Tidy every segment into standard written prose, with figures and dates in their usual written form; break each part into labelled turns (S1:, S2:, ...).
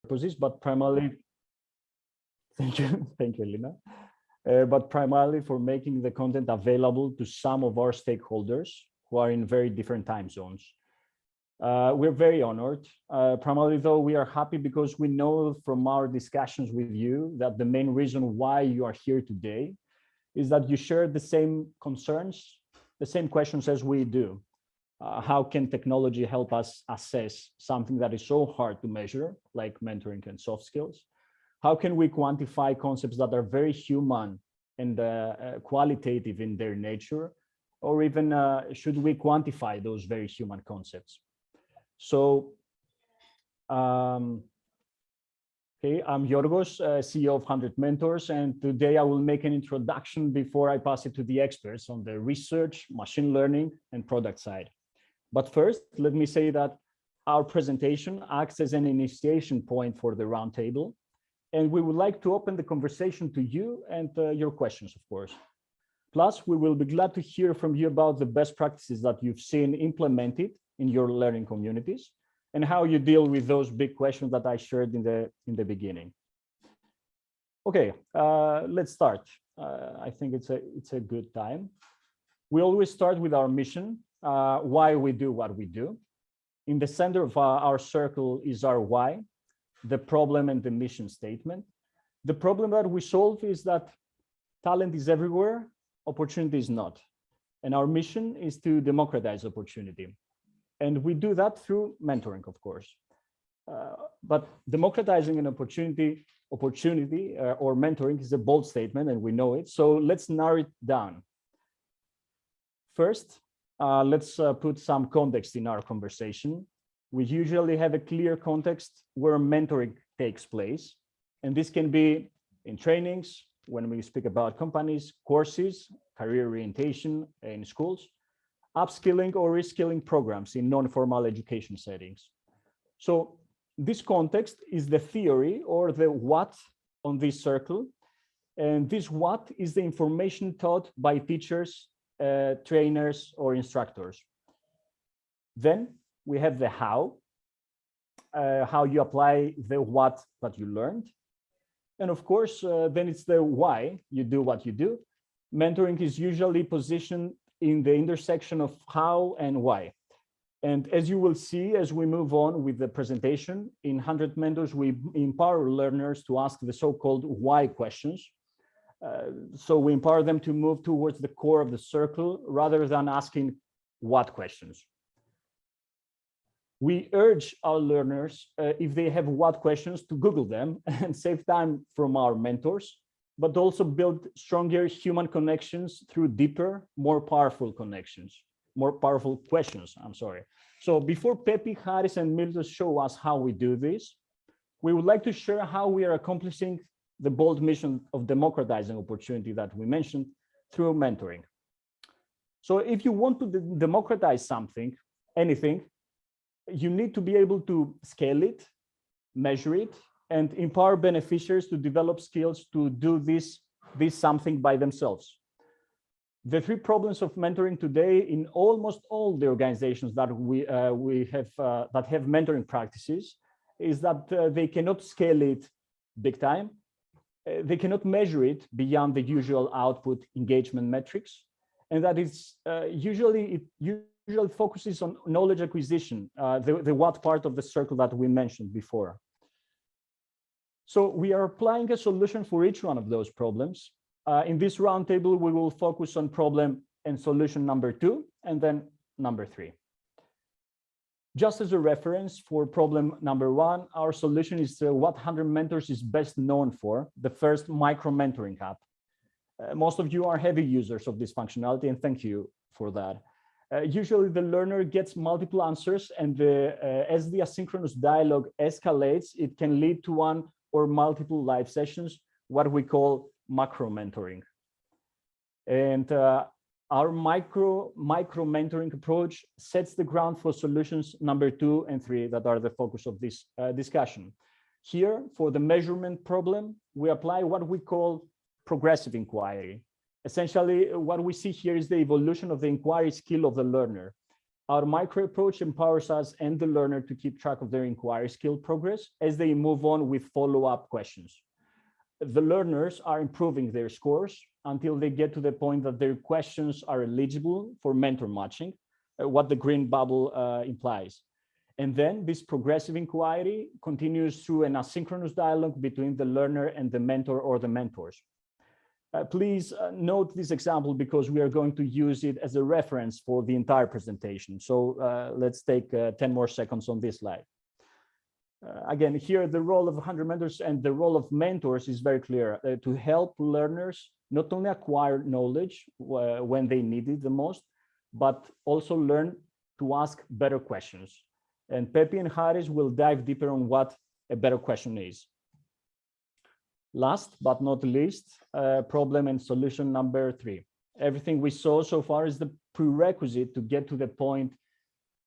S1: purposes, but primarily, thank you, Lina, but primarily for making the content available to some of our stakeholders who are in very different time zones. We're very honored. Primarily, though, we are happy because we know from our discussions with you that the main reason why you are here today is that you share the same concerns, the same questions as we do. How can technology help us assess something that is so hard to measure, like mentoring and soft skills? How can we quantify concepts that are very human and qualitative in their nature? Or even should we quantify those very human concepts? So, okay, I'm Yorgos, CEO of 100 Mentors, and today I will make an introduction before I pass it to the experts on the research, machine learning, and product side. But first, let me say that our presentation acts as an initiation point for the roundtable, and we would like to open the conversation to you and your questions, of course. Plus, we will be glad to hear from you about the best practices that you've seen implemented in your learning communities and how you deal with those big questions that I shared in the beginning. Okay, let's start. I think it's a good time. We always start with our mission, why we do what we do. In the center of our circle is our why, the problem and the mission statement. The problem that we solve is that talent is everywhere, opportunity is not. And our mission is to democratize opportunity. And we do that through mentoring, of course. But democratizing an opportunity or mentoring is a bold statement, and we know it. So let's narrow it down. First, let's put some context in our conversation. We usually have a clear context where mentoring takes place. And this can be in trainings, when we speak about companies, courses, career orientation in schools, upskilling or reskilling programs in non-formal education settings. So this context is the theory or the what on this circle. And this what is the information taught by teachers, trainers, or instructors. Then we have the how you apply the what that you learned. And of course, then it's the why you do what you do. Mentoring is usually positioned in the intersection of how and why. And as you will see, as we move on with the presentation, in 100 Mentors, we empower learners to ask the so-called why questions. So we empower them to move towards the core of the circle rather than asking what questions. We urge our learners, if they have what questions, to Google them and save time from our mentors, but also build stronger human connections through deeper, more powerful questions, I'm sorry. So before Pepe, Harris, and Milton show us how we do this, we would like to share how we are accomplishing the bold mission of democratizing opportunity that we mentioned through mentoring. So if you want to democratize something, anything, you need to be able to scale it, measure it, and empower beneficiaries to develop skills to do this something by themselves. The three problems of mentoring today in almost all the organizations that we have that have mentoring practices is that they cannot scale it big time. They cannot measure it beyond the usual output engagement metrics, and that it's usually focuses on knowledge acquisition, the what part of the circle that we mentioned before. So we are applying a solution for each one of those problems. In this roundtable, we will focus on problem and solution number 2, and then number 3. Just as a reference for problem number 1, our solution is what 100 Mentors is best known for, the first micro-mentoring app. Most of you are heavy users of this functionality, and thank you for that. Usually the learner gets multiple answers, and as the asynchronous dialogue escalates, it can lead to one or multiple live sessions, what we call macro mentoring. And our micro mentoring approach sets the ground for solutions number 2 and 3 that are the focus of this discussion. Here, for the measurement problem, we apply what we call progressive inquiry. Essentially, what we see here is the evolution of the inquiry skill of the learner. Our micro approach empowers us and the learner to keep track of their inquiry skill progress as they move on with follow-up questions. The learners are improving their scores until they get to the point that their questions are eligible for mentor matching, what the green bubble implies. And then this progressive inquiry continues through an asynchronous dialogue between the learner and the mentor or the mentors. Please note this example because we are going to use it as a reference for the entire presentation. So let's take 10 more seconds on this slide. Again, here the role of 100 mentors and the role of mentors is very clear, to help learners not only acquire knowledge when they need it the most, but also learn to ask better questions. And Pepe and Haris will dive deeper on what a better question is. Last but not least, problem and solution number 3. Everything we saw so far is the prerequisite to get to the point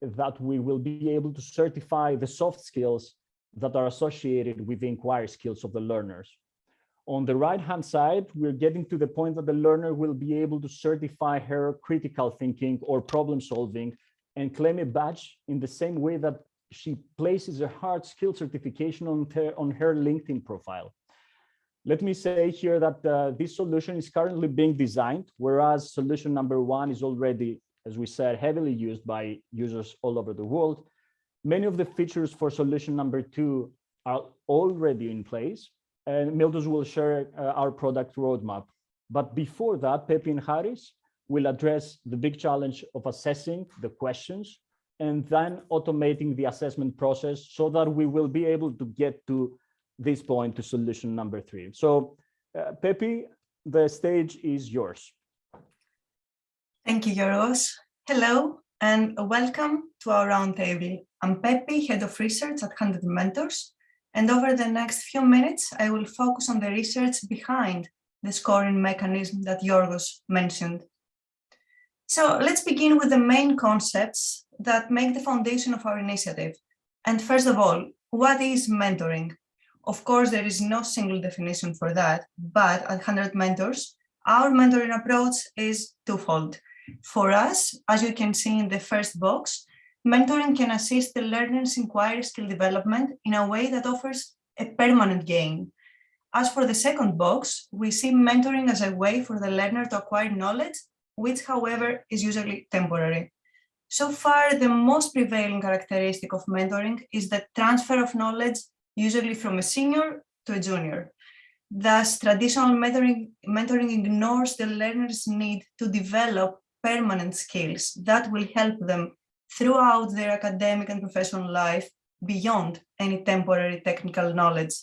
S1: that we will be able to certify the soft skills that are associated with the inquiry skills of the learners. On the right-hand side, we're getting to the point that the learner will be able to certify her critical thinking or problem solving and claim a badge in the same way that she places a hard skill certification on her LinkedIn profile. Let me say here that this solution is currently being designed, whereas solution number 1 is already, as we said, heavily used by users all over the world. Many of the features for solution number 2 are already in place, and Miltos will share our product roadmap. But before that, Pepe and Haris will address the big challenge of assessing the questions and then automating the assessment process so that we will be able to get to this point, to solution number 3. So Pepe, the stage is yours.
S2: Thank you, Yorgos. Hello and welcome to our roundtable. I'm Pepe, Head of Research at 100mentors, and over the next few minutes, I will focus on the research behind the scoring mechanism that Yorgos mentioned. So let's begin with the main concepts that make the foundation of our initiative. And first of all, what is mentoring? Of course, there is no single definition for that, but at 100mentors, our mentoring approach is twofold. For us, as you can see in the first box, mentoring can assist the learner's inquiry skill development in a way that offers a permanent gain. As for the second box, we see mentoring as a way for the learner to acquire knowledge, which, however, is usually temporary. So far, the most prevailing characteristic of mentoring is the transfer of knowledge, usually from a senior to a junior. Thus, traditional mentoring ignores the learner's need to develop permanent skills that will help them throughout their academic and professional life beyond any temporary technical knowledge.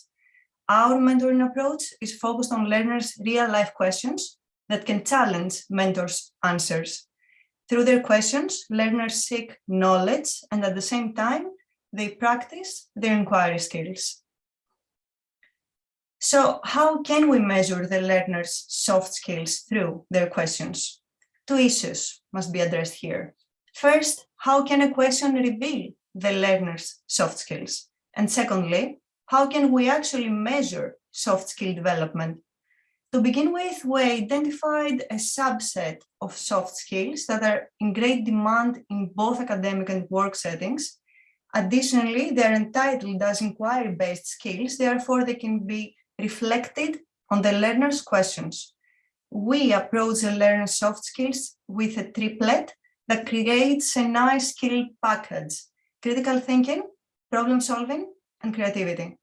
S2: Our mentoring approach is focused on learners' real-life questions that can challenge mentors' answers. Through their questions, learners seek knowledge and at the same time, they practice their inquiry skills. So how can we measure the learners' soft skills through their questions? 2 issues must be addressed here. First, how can a question reveal the learner's soft skills? And secondly, how can we actually measure soft skill development? To begin with, we identified a subset of soft skills that are in great demand in both academic and work settings. Additionally, they are entitled as inquiry-based skills, therefore they can be reflected on the learner's questions. We approach the learner's soft skills with a triplet that creates a nice skill package: critical thinking, problem solving, and creativity.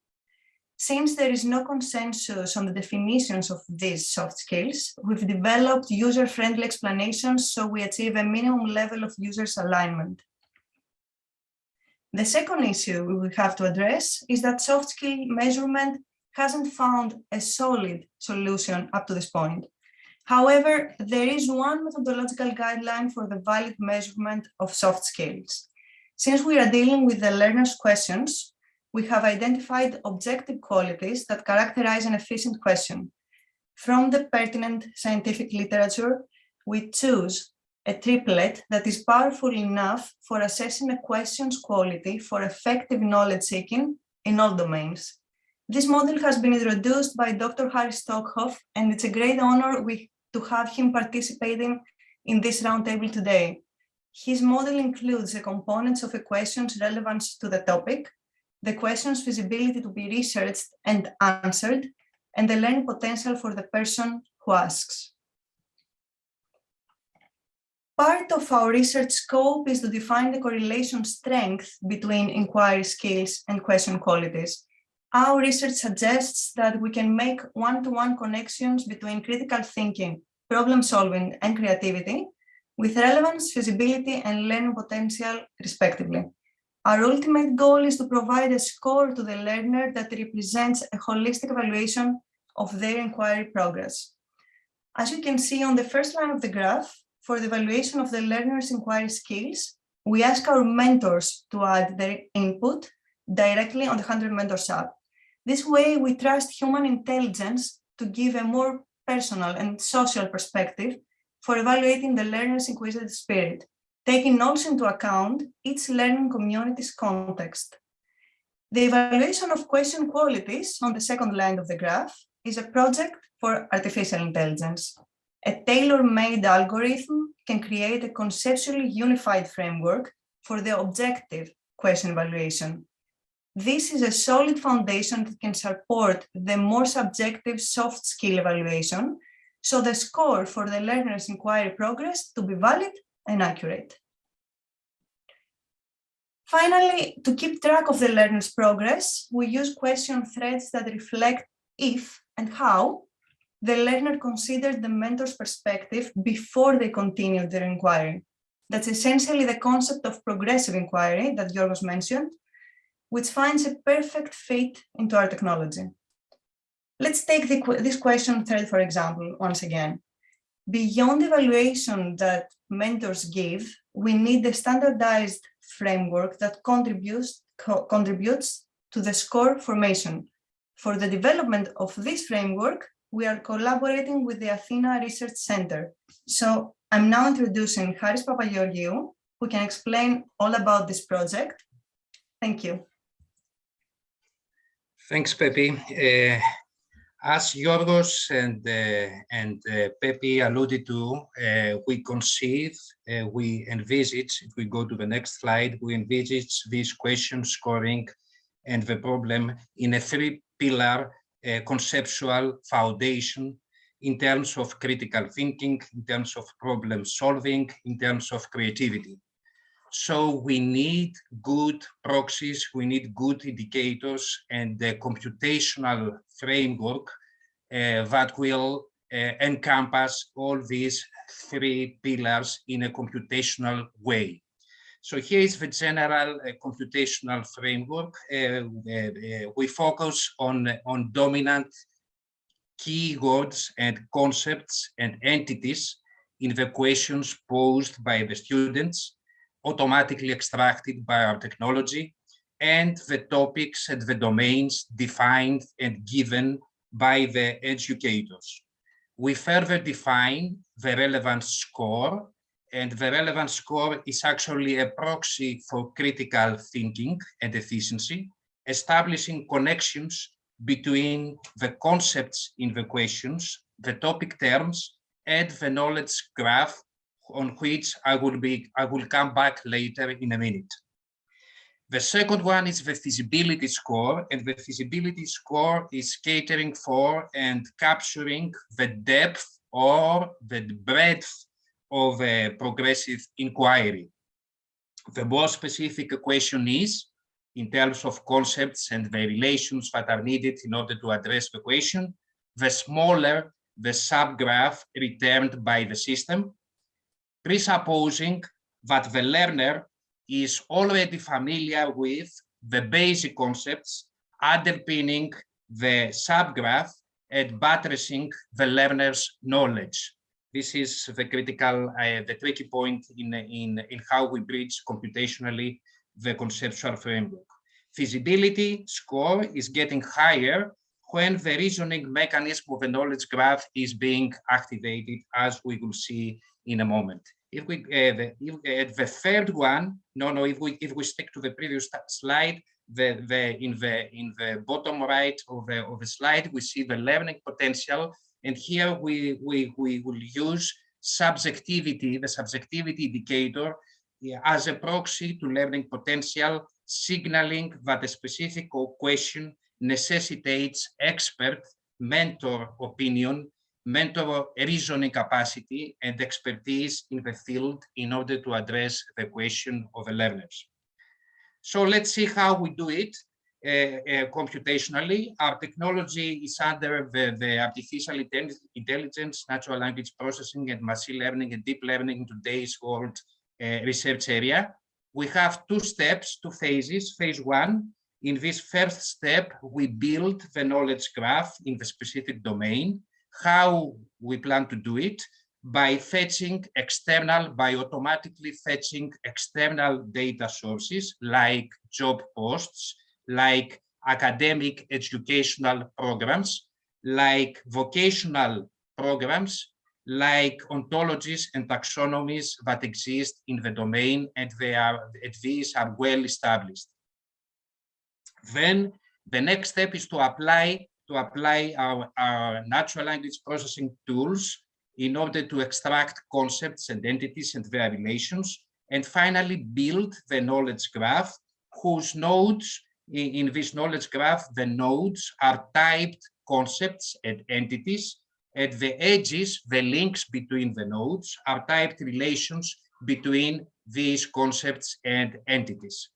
S2: Since there is no consensus on the definitions of these soft skills, we've developed user-friendly explanations so we achieve a minimum level of users' alignment. The second issue we will have to address is that soft skill measurement hasn't found a solid solution up to this point. However, there is one methodological guideline for the valid measurement of soft skills. Since we are dealing with the learner's questions, we have identified objective qualities that characterize an efficient question. From the pertinent scientific literature, we choose a triplet that is powerful enough for assessing a question's quality for effective knowledge seeking in all domains. This model has been introduced by Dr. Harry Stockhoff, and it's a great honor to have him participating in this roundtable today. His model includes the components of a question's relevance to the topic, the question's feasibility to be researched and answered, and the learning potential for the person who asks. Part of our research scope is to define the correlation strength between inquiry skills and question qualities. Our research suggests that we can make one-to-one connections between critical thinking, problem solving, and creativity with relevance, feasibility, and learning potential, respectively. Our ultimate goal is to provide a score to the learner that represents a holistic evaluation of their inquiry progress. As you can see on the first line of the graph, for the evaluation of the learner's inquiry skills, we ask our mentors to add their input directly on the 100mentors app. This way, we trust human intelligence to give a more personal and social perspective for evaluating the learner's inquisitive spirit, taking also into account each learning community's context. The evaluation of question qualities on the second line of the graph is a project for artificial intelligence. A tailor-made algorithm can create a conceptually unified framework for the objective question evaluation. This is a solid foundation that can support the more subjective soft skill evaluation, so the score for the learner's inquiry progress to be valid and accurate. Finally, to keep track of the learner's progress, we use question threads that reflect if and how the learner considered the mentor's perspective before they continued their inquiry. That's essentially the concept of progressive inquiry that Yorgos mentioned, which finds a perfect fit into our technology. Let's take this question thread, for example, once again. Beyond the evaluation that mentors give, we need a standardized framework that contributes to the score formation. For the development of this framework, we are collaborating with the Athena Research Center. So I'm now introducing Haris Papageorgiou, who can explain all about this project. Thank you.
S3: Thanks, Pepi. As Yorgos and Pepi alluded to, we conceive, we envisage, if we go to the next slide, we envisage this question scoring and the problem in a three-pillar conceptual foundation in terms of critical thinking, in terms of problem solving, in terms of creativity. So we need good proxies, we need good indicators and the computational framework that will encompass all these three pillars in a computational way. So here is the general computational framework. We focus on dominant keywords and concepts and entities in the questions posed by the students, automatically extracted by our technology, and the topics and the domains defined and given by the educators. We further define the relevance score, and the relevance score is actually a proxy for critical thinking and efficiency, establishing connections between the concepts in the questions, the topic terms, and the knowledge graph, on which I will come back later in a minute. The second one is the feasibility score, and the feasibility score is catering for and capturing the depth or the breadth of a progressive inquiry. The more specific a question is, in terms of concepts and the relations that are needed in order to address the question, the smaller the subgraph returned by the system, presupposing that the learner is already familiar with the basic concepts underpinning the subgraph and buttressing the learner's knowledge. This is the critical, the tricky point in how we bridge computationally the conceptual framework. Feasibility score is getting higher when the reasoning mechanism of the knowledge graph is being activated, as we will see in a moment. If we the third one, if we stick to the previous slide, in the bottom right of the slide, we see the learning potential, and here we will use subjectivity, the subjectivity indicator, as a proxy to learning potential, signaling that a specific question necessitates expert mentor opinion, mentor reasoning capacity, and expertise in the field in order to address the question of the learners. So let's see how we do it computationally. Our technology is under the artificial intelligence, natural language processing, and machine learning and deep learning in today's world research area. We have two steps, two phases. Phase one, in this first step, we build the knowledge graph in the specific domain. How we plan to do it? By automatically fetching external data sources like job posts, like academic educational programs, like vocational programs, like ontologies and taxonomies that exist in the domain, and these are well established. Then the next step is to apply our natural language processing tools in order to extract concepts and entities and their relations, and finally build the knowledge graph, whose nodes, in this knowledge graph, the nodes are typed concepts and entities. At the edges, the links between the nodes are typed relations between these concepts and entities.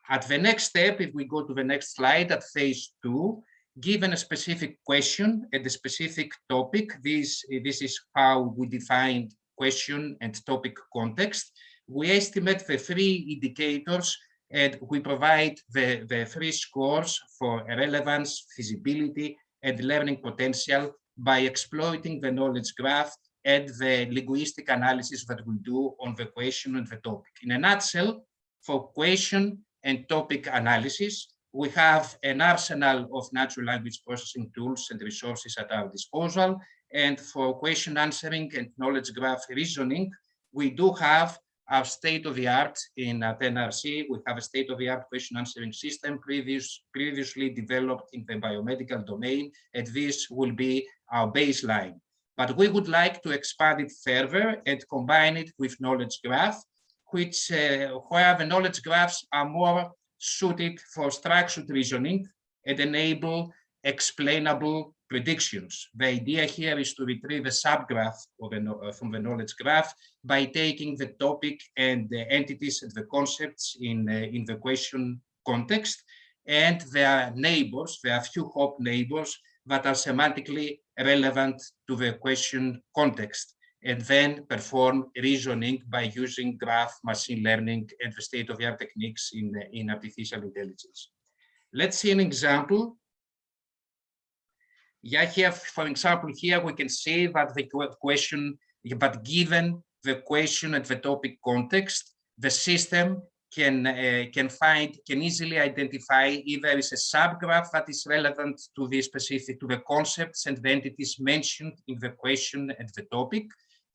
S3: At the next step, if we go to the next slide, at phase two, given a specific question and a specific topic, this is how we define question and topic context. We estimate the three indicators and we provide the three scores for relevance, feasibility, and learning potential by exploiting the knowledge graph and the linguistic analysis that we do on the question and the topic. In a nutshell, for question and topic analysis, we have an arsenal of natural language processing tools and resources at our disposal. And for question answering and knowledge graph reasoning, we do have our state-of-the-art at NRC. We have a state-of-the-art question answering system previously developed in the biomedical domain, and this will be our baseline. But we would like to expand it further and combine it with knowledge graph, which where the knowledge graphs are more suited for structured reasoning and enable explainable predictions. The idea here is to retrieve a subgraph from the knowledge graph by taking the topic and the entities and the concepts in the question context, and their neighbors, their few hop neighbors that are semantically relevant to the question context, and then perform reasoning by using graph, machine learning, and the state-of-the-art techniques in artificial intelligence. Let's see an example. Yeah, here, for example, here we can see that the question, but given the question and the topic context, the system can easily identify if there is a subgraph that is relevant to the specific, to the concepts and the entities mentioned in the question and the topic.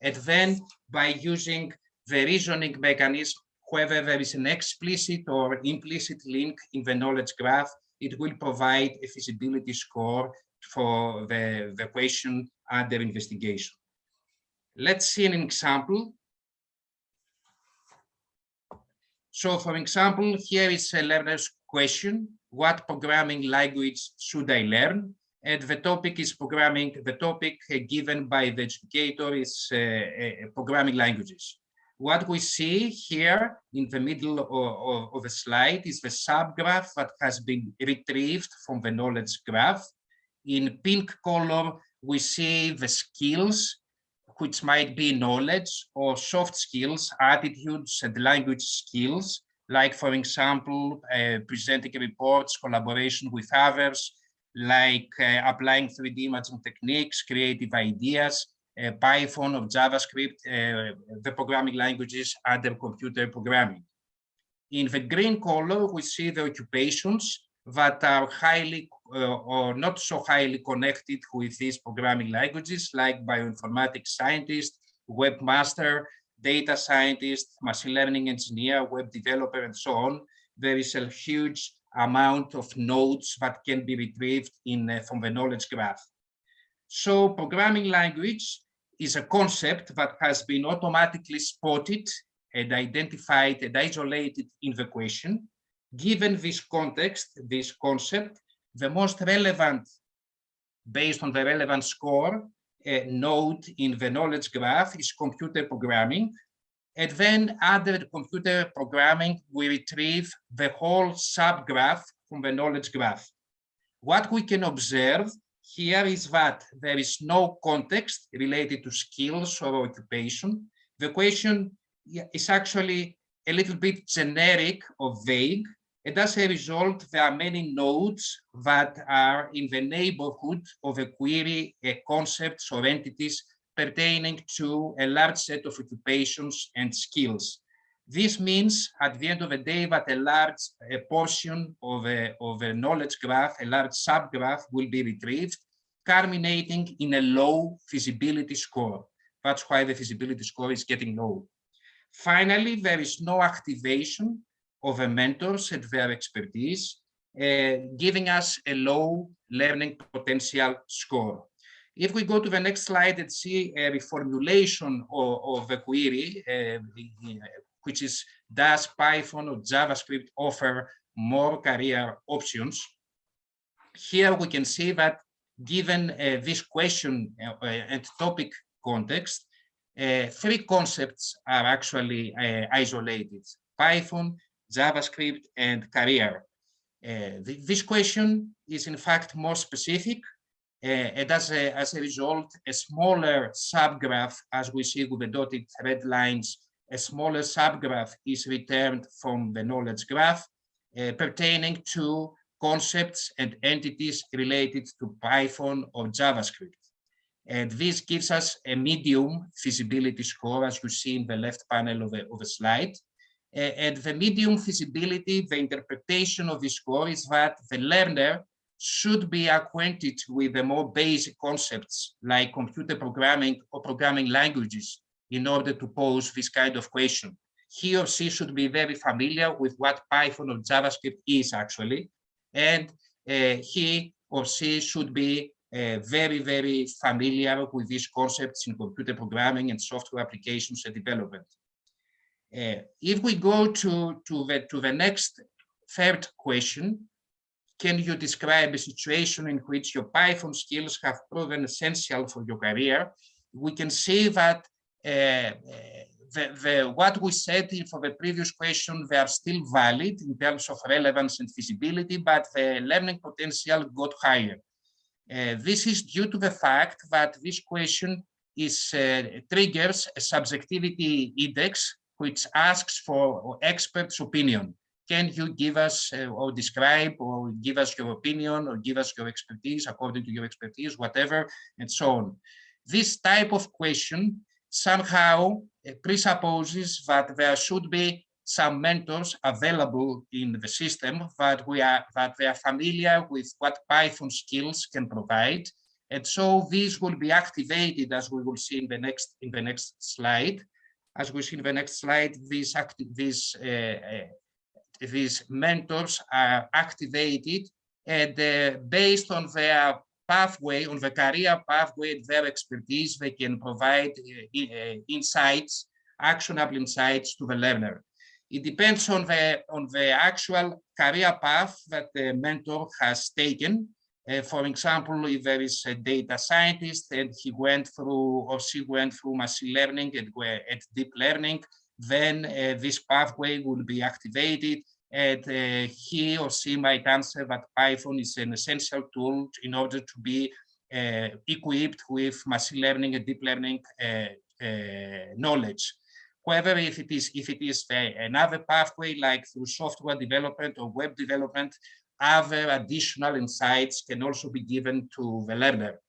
S3: And then by using the reasoning mechanism, whether there is an explicit or implicit link in the knowledge graph, it will provide a feasibility score for the question under investigation. Let's see an example. So for example, here is a learner's question: what programming language should I learn? And the topic is programming. The topic given by the educator is programming languages. What we see here in the middle of the slide is the subgraph that has been retrieved from the knowledge graph. In pink color, we see the skills, which might be knowledge or soft skills, attitudes, and language skills, like, for example, presenting reports, collaboration with others, like applying 3D imaging techniques, creative ideas, Python or JavaScript, the programming languages under computer programming. In the green color, we see the occupations that are highly or not so highly connected with these programming languages, like bioinformatics scientist, webmaster, data scientist, machine learning engineer, web developer, and so on. There is a huge amount of nodes that can be retrieved from the knowledge graph. So programming language is a concept that has been automatically spotted and identified and isolated in the question. Given this context, this concept, the most relevant, based on the relevant score, node in the knowledge graph is computer programming. And then under computer programming, we retrieve the whole subgraph from the knowledge graph. What we can observe here is that there is no context related to skills or occupation. The question is actually a little bit generic or vague. And as a result, there are many nodes that are in the neighborhood of a query, concepts or entities pertaining to a large set of occupations and skills. This means at the end of the day that a large portion of a knowledge graph, a large subgraph will be retrieved, culminating in a low feasibility score. That's why the feasibility score is getting low. Finally, there is no activation of the mentors and their expertise, giving us a low learning potential score. If we go to the next slide and see a reformulation of the query, which is, does Python or JavaScript offer more career options? Here we can see that given this question and topic context, three concepts are actually isolated: Python, JavaScript, and career. This question is in fact more specific, and as a result, a smaller subgraph, as we see with the dotted red lines, a smaller subgraph is returned from the knowledge graph pertaining to concepts and entities related to Python or JavaScript. And this gives us a medium feasibility score, as you see in the left panel of the slide. And the medium feasibility, the interpretation of this score is that the learner should be acquainted with the more basic concepts like computer programming or programming languages in order to pose this kind of question. He or she should be very familiar with what Python or JavaScript is actually, and he or she should be very, very familiar with these concepts in computer programming and software applications and development. If we go to the next third question, can you describe a situation in which your Python skills have proven essential for your career? We can see that what we said for the previous question, they are still valid in terms of relevance and feasibility, but the learning potential got higher. This is due to the fact that this question triggers a subjectivity index, which asks for experts' opinion. Can you give us or describe or give us your opinion or give us your expertise according to your expertise, whatever, and so on. This type of question somehow presupposes that there should be some mentors available in the system, that they are familiar with what Python skills can provide, and so these will be activated, as we will see in the next slide. As we see in the next slide, these mentors are activated, and based on their pathway, on the career pathway, their expertise, they can provide insights, actionable insights to the learner. It depends on the actual career path that the mentor has taken. For example, if there is a data scientist and he went through or she went through machine learning and deep learning, then this pathway will be activated, and he or she might answer that Python is an essential tool in order to be equipped with machine learning and deep learning knowledge. However, if it is another pathway, like through software development or web development, other additional insights can also be given to the learner.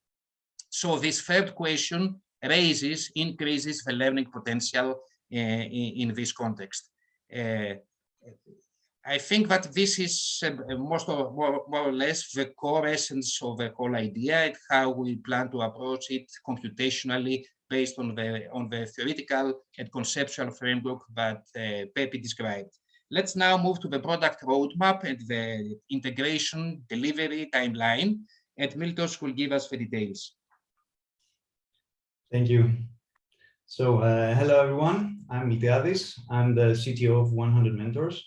S3: So this third question increases the learning potential in this context. I think that this is more or less the core essence of the whole idea and how we plan to approach it computationally based on the theoretical and conceptual framework that Pepi described. Let's now move to the product roadmap and the integration delivery timeline, and Miltos will give us the details.
S4: Thank you. Hello everyone, I'm Miltiadis. I'm the CTO of 100 Mentors.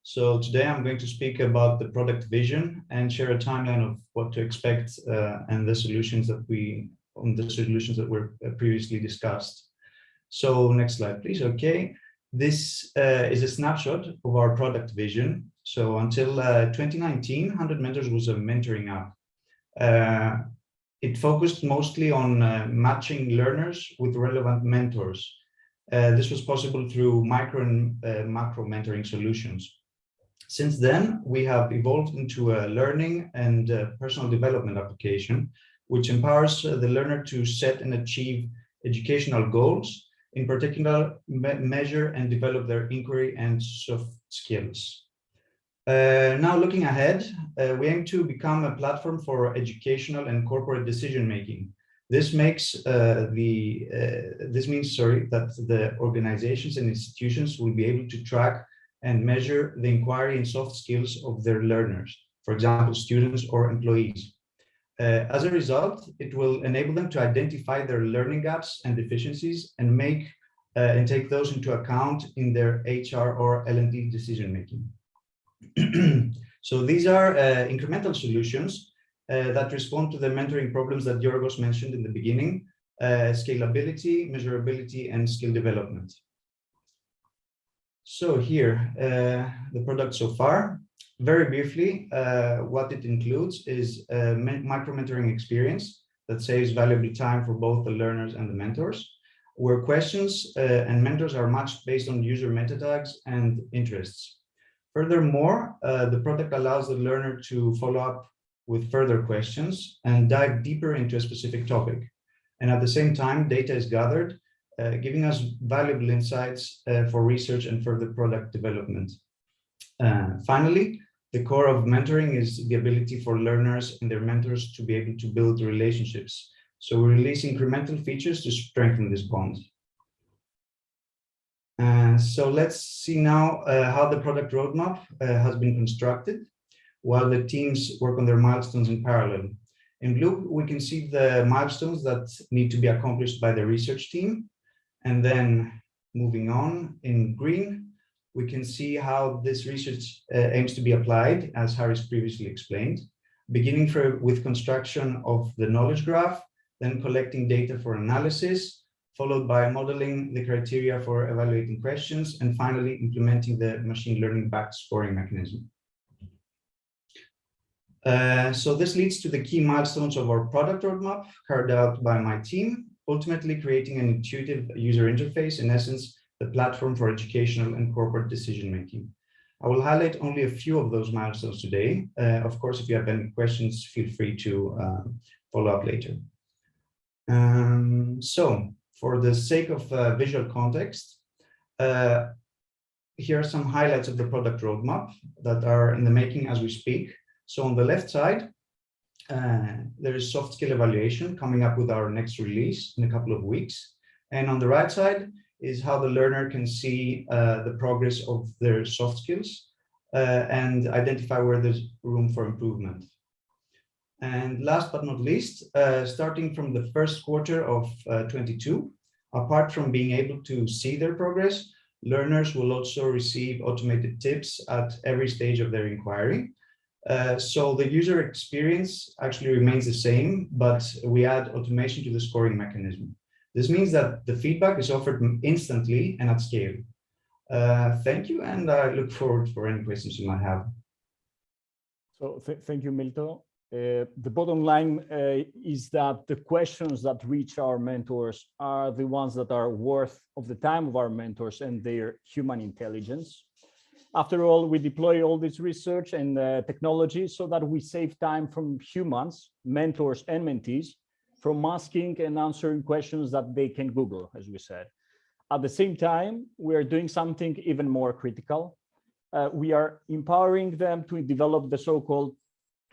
S4: So today I'm going to speak about the product vision and share a timeline of what to expect and the solutions that were previously discussed. So next slide, please. Okay, this is a snapshot of our product vision. So until 2019, 100 Mentors was a mentoring app. It focused mostly on matching learners with relevant mentors. This was possible through micro and macro mentoring solutions. Since then, we have evolved into a learning and personal development application, which empowers the learner to set and achieve educational goals, in particular, measure and develop their inquiry and soft skills. Now looking ahead, we aim to become a platform for educational and corporate decision-making. This means that the organizations and institutions will be able to track and measure the inquiry and soft skills of their learners, for example, students or employees. As a result, it will enable them to identify their learning gaps and deficiencies and take those into account in their HR or L&D decision-making. So these are incremental solutions that respond to the mentoring problems that Yorgos mentioned in the beginning: scalability, measurability, and skill development. So here, the product so far. Very briefly, what it includes is a micro-mentoring experience that saves valuable time for both the learners and the mentors, where questions and mentors are matched based on user meta tags and interests. Furthermore, the product allows the learner to follow up with further questions and dive deeper into a specific topic. And at the same time, data is gathered, giving us valuable insights for research and further product development. Finally, the core of mentoring is the ability for learners and their mentors to be able to build relationships. So we release incremental features to strengthen this bond. So let's see now how the product roadmap has been constructed while the teams work on their milestones in parallel. In blue, we can see the milestones that need to be accomplished by the research team. And then moving on, in green, we can see how this research aims to be applied, as Harris previously explained, beginning with construction of the knowledge graph, then collecting data for analysis, followed by modeling the criteria for evaluating questions, and finally implementing the machine learning backed scoring mechanism. So this leads to the key milestones of our product roadmap carried out by my team, ultimately creating an intuitive user interface, in essence, the platform for educational and corporate decision-making. I will highlight only a few of those milestones today. Of course, if you have any questions, feel free to follow up later. So, for the sake of visual context, here are some highlights of the product roadmap that are in the making as we speak. So on the left side, there is soft skill evaluation coming up with our next release in a couple of weeks. And on the right side is how the learner can see the progress of their soft skills and identify where there's room for improvement. And last but not least, starting from the first quarter of 22, apart from being able to see their progress, learners will also receive automated tips at every stage of their inquiry. So the user experience actually remains the same, but we add automation to the scoring mechanism. This means that the feedback is offered instantly and at scale. Thank you, and I look forward for any questions you might have.
S1: So thank you, Milton. The bottom line is that the questions that reach our mentors are the ones that are worth of the time of our mentors and their human intelligence. After all, we deploy all this research and technology so that we save time from humans, mentors and mentees, from asking and answering questions that they can Google, as we said. At the same time, we are doing something even more critical. We are empowering them to develop the so-called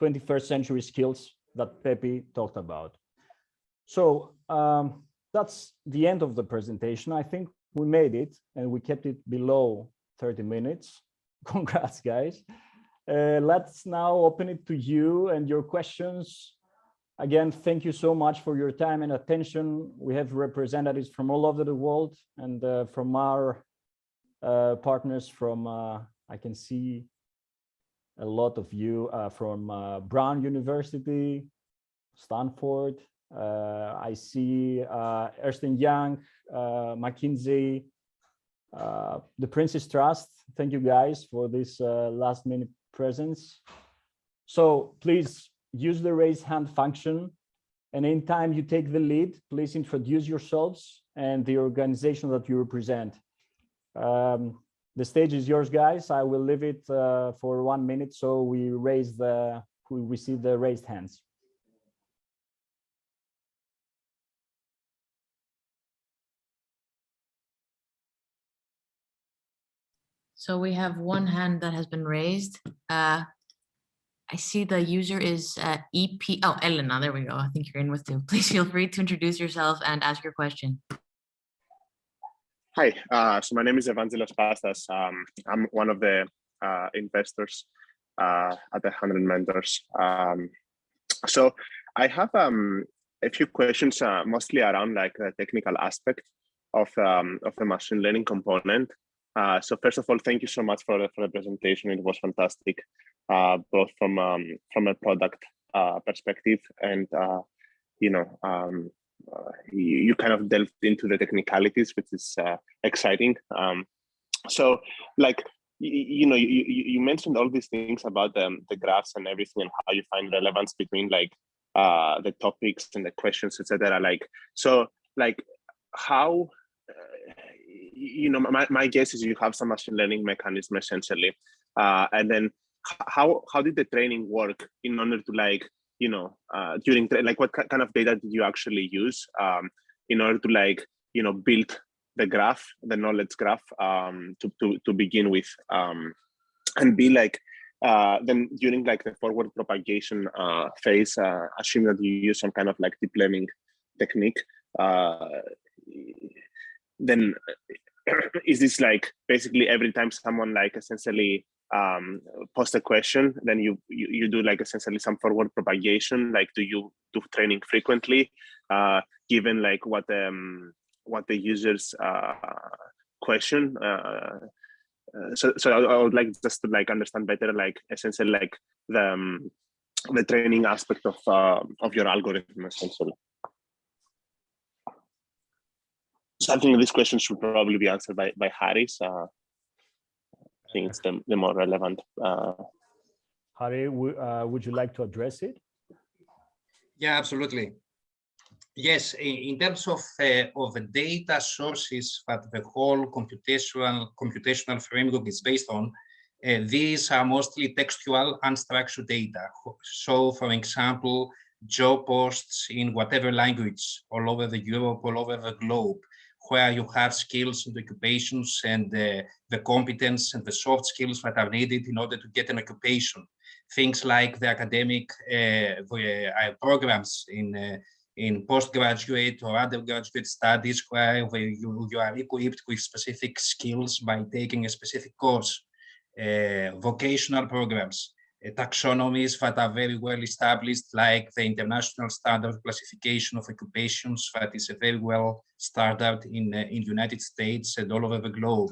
S1: 21st century skills that Pepe talked about. So that's the end of the presentation. I think we made it and we kept it below 30 minutes. Congrats, guys. Let's now open it to you and your questions. Again, thank you so much for your time and attention. We have representatives from all over the world, and from our partners from, I can see a lot of you from Brown University, Stanford. I see Ernst & Young, McKinsey, the Prince's Trust. Thank you guys for this last minute presence. So please use the raise hand function. And anytime you take the lead, please introduce yourselves and the organization that you represent. The stage is yours, guys. I will leave it for 1 minute so we see the raised hands.
S5: So we have one hand that has been raised. I see the user is Elena, there we go. I think you're in with two. Please feel free to introduce yourself and ask your question.
S6: Hi, so my name is Evangelos Pastas. I'm one of the investors at the 100 Mentors. So I have a few questions, mostly around like the technical aspect of the machine learning component. So first of all, thank you so much for the presentation. It was fantastic, both from a product perspective and you kind of delved into the technicalities, which is exciting. So like, you mentioned all these things about the graphs and everything and how you find relevance between like the topics and the questions, etc. Like, so like how, my guess is you have some machine learning mechanism essentially. And then how did the training work in order to like, during like what kind of data did you actually use in order to like, build the graph, the knowledge graph to begin with, and be like, then during like the forward propagation phase, assume that you use some kind of like deep learning technique, then is this like basically every time someone like essentially post a question, then you do like essentially some forward propagation? Like, do you do training frequently, given like what the users question? So I would like just to like understand better, like essentially like the training aspect of your algorithm essentially. So I think this question should probably be answered by Haris. I think it's the more relevant.
S1: Harry, would you like to address it?
S3: Yeah, absolutely. Yes, in terms of the data sources that the whole computational framework is based on, these are mostly textual, unstructured data. So, for example, job posts in whatever language, all over the Europe, all over the globe, where you have skills and occupations and the competence and the soft skills that are needed in order to get an occupation. Things like the academic programs in postgraduate or undergraduate studies, where you are equipped with specific skills by taking a specific course. Vocational programs, taxonomies that are very well established, like the International Standard Classification of Occupations, that is a very well standard in United States and all over the globe.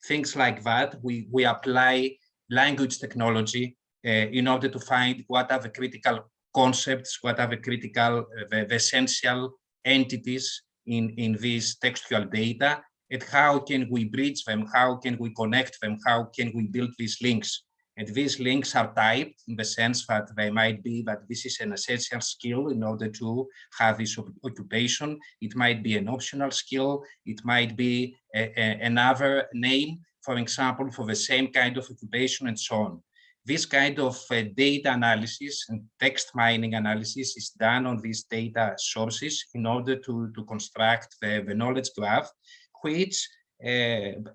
S3: Things like that, we apply language technology in order to find what are the critical concepts, what are the critical, the essential entities in these textual data, and how can we bridge them, how can we connect them, how can we build these links. And these links are typed in the sense that they might be that this is an essential skill in order to have this occupation. It might be an optional skill. It might be another name, for example, for the same kind of occupation, and so on. This kind of data analysis and text mining analysis is done on these data sources in order to construct the knowledge graph, which you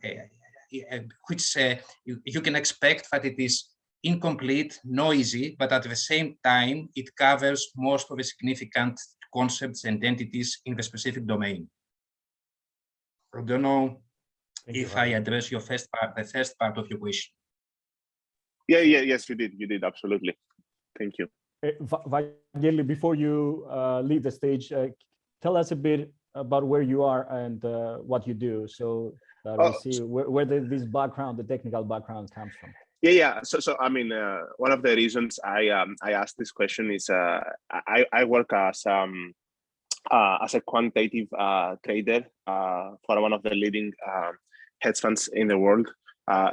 S3: can expect that it is incomplete, noisy, but at the same time, it covers most of the significant concepts and entities in the specific domain. I don't know if I address your first part, the first part of your question.
S6: Yes, you did, absolutely. Thank you.
S1: Vangeli, before you leave the stage, tell us a bit about where you are and what you do, so that we see where this background, the technical background, comes from.
S6: Yeah. So I mean, one of the reasons I asked this question is I work as a quantitative trader for one of the leading hedge funds in the world.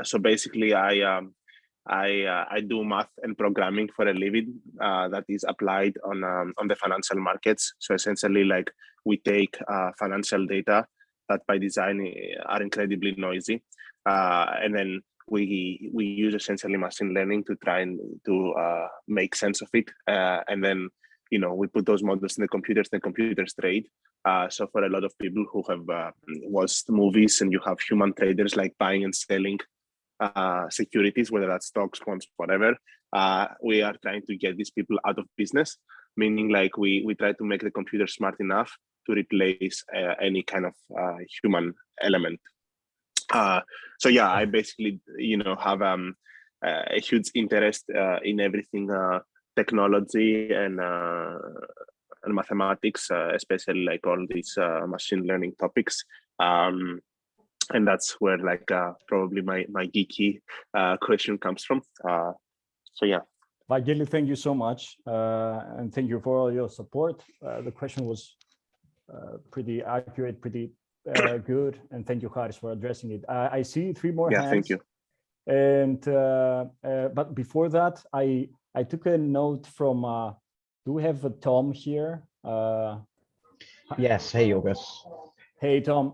S6: So basically, I do math and programming for a living that is applied on the financial markets. So essentially, like, we take financial data that by design are incredibly noisy, and then we use essentially machine learning to try and to make sense of it, and then we put those models in the computers trade. So for a lot of people who have watched movies, and you have human traders like buying and selling securities, whether that's stocks, bonds, whatever, we are trying to get these people out of business, meaning like we try to make the computer smart enough to replace any kind of human element. So yeah, I basically have a huge interest in everything technology and mathematics, especially like all these machine learning topics. And that's where like probably my geeky question comes from. So yeah.
S1: Vangeli, thank you so much, and thank you for all your support. The question was pretty accurate, pretty good, and thank you, Haris, for addressing it. I see 3 more hands.
S6: Thank you.
S1: And but before that, I took a note from. Do we have Tom here?
S7: Yes. Hey, Yorgos.
S1: Hey, Tom.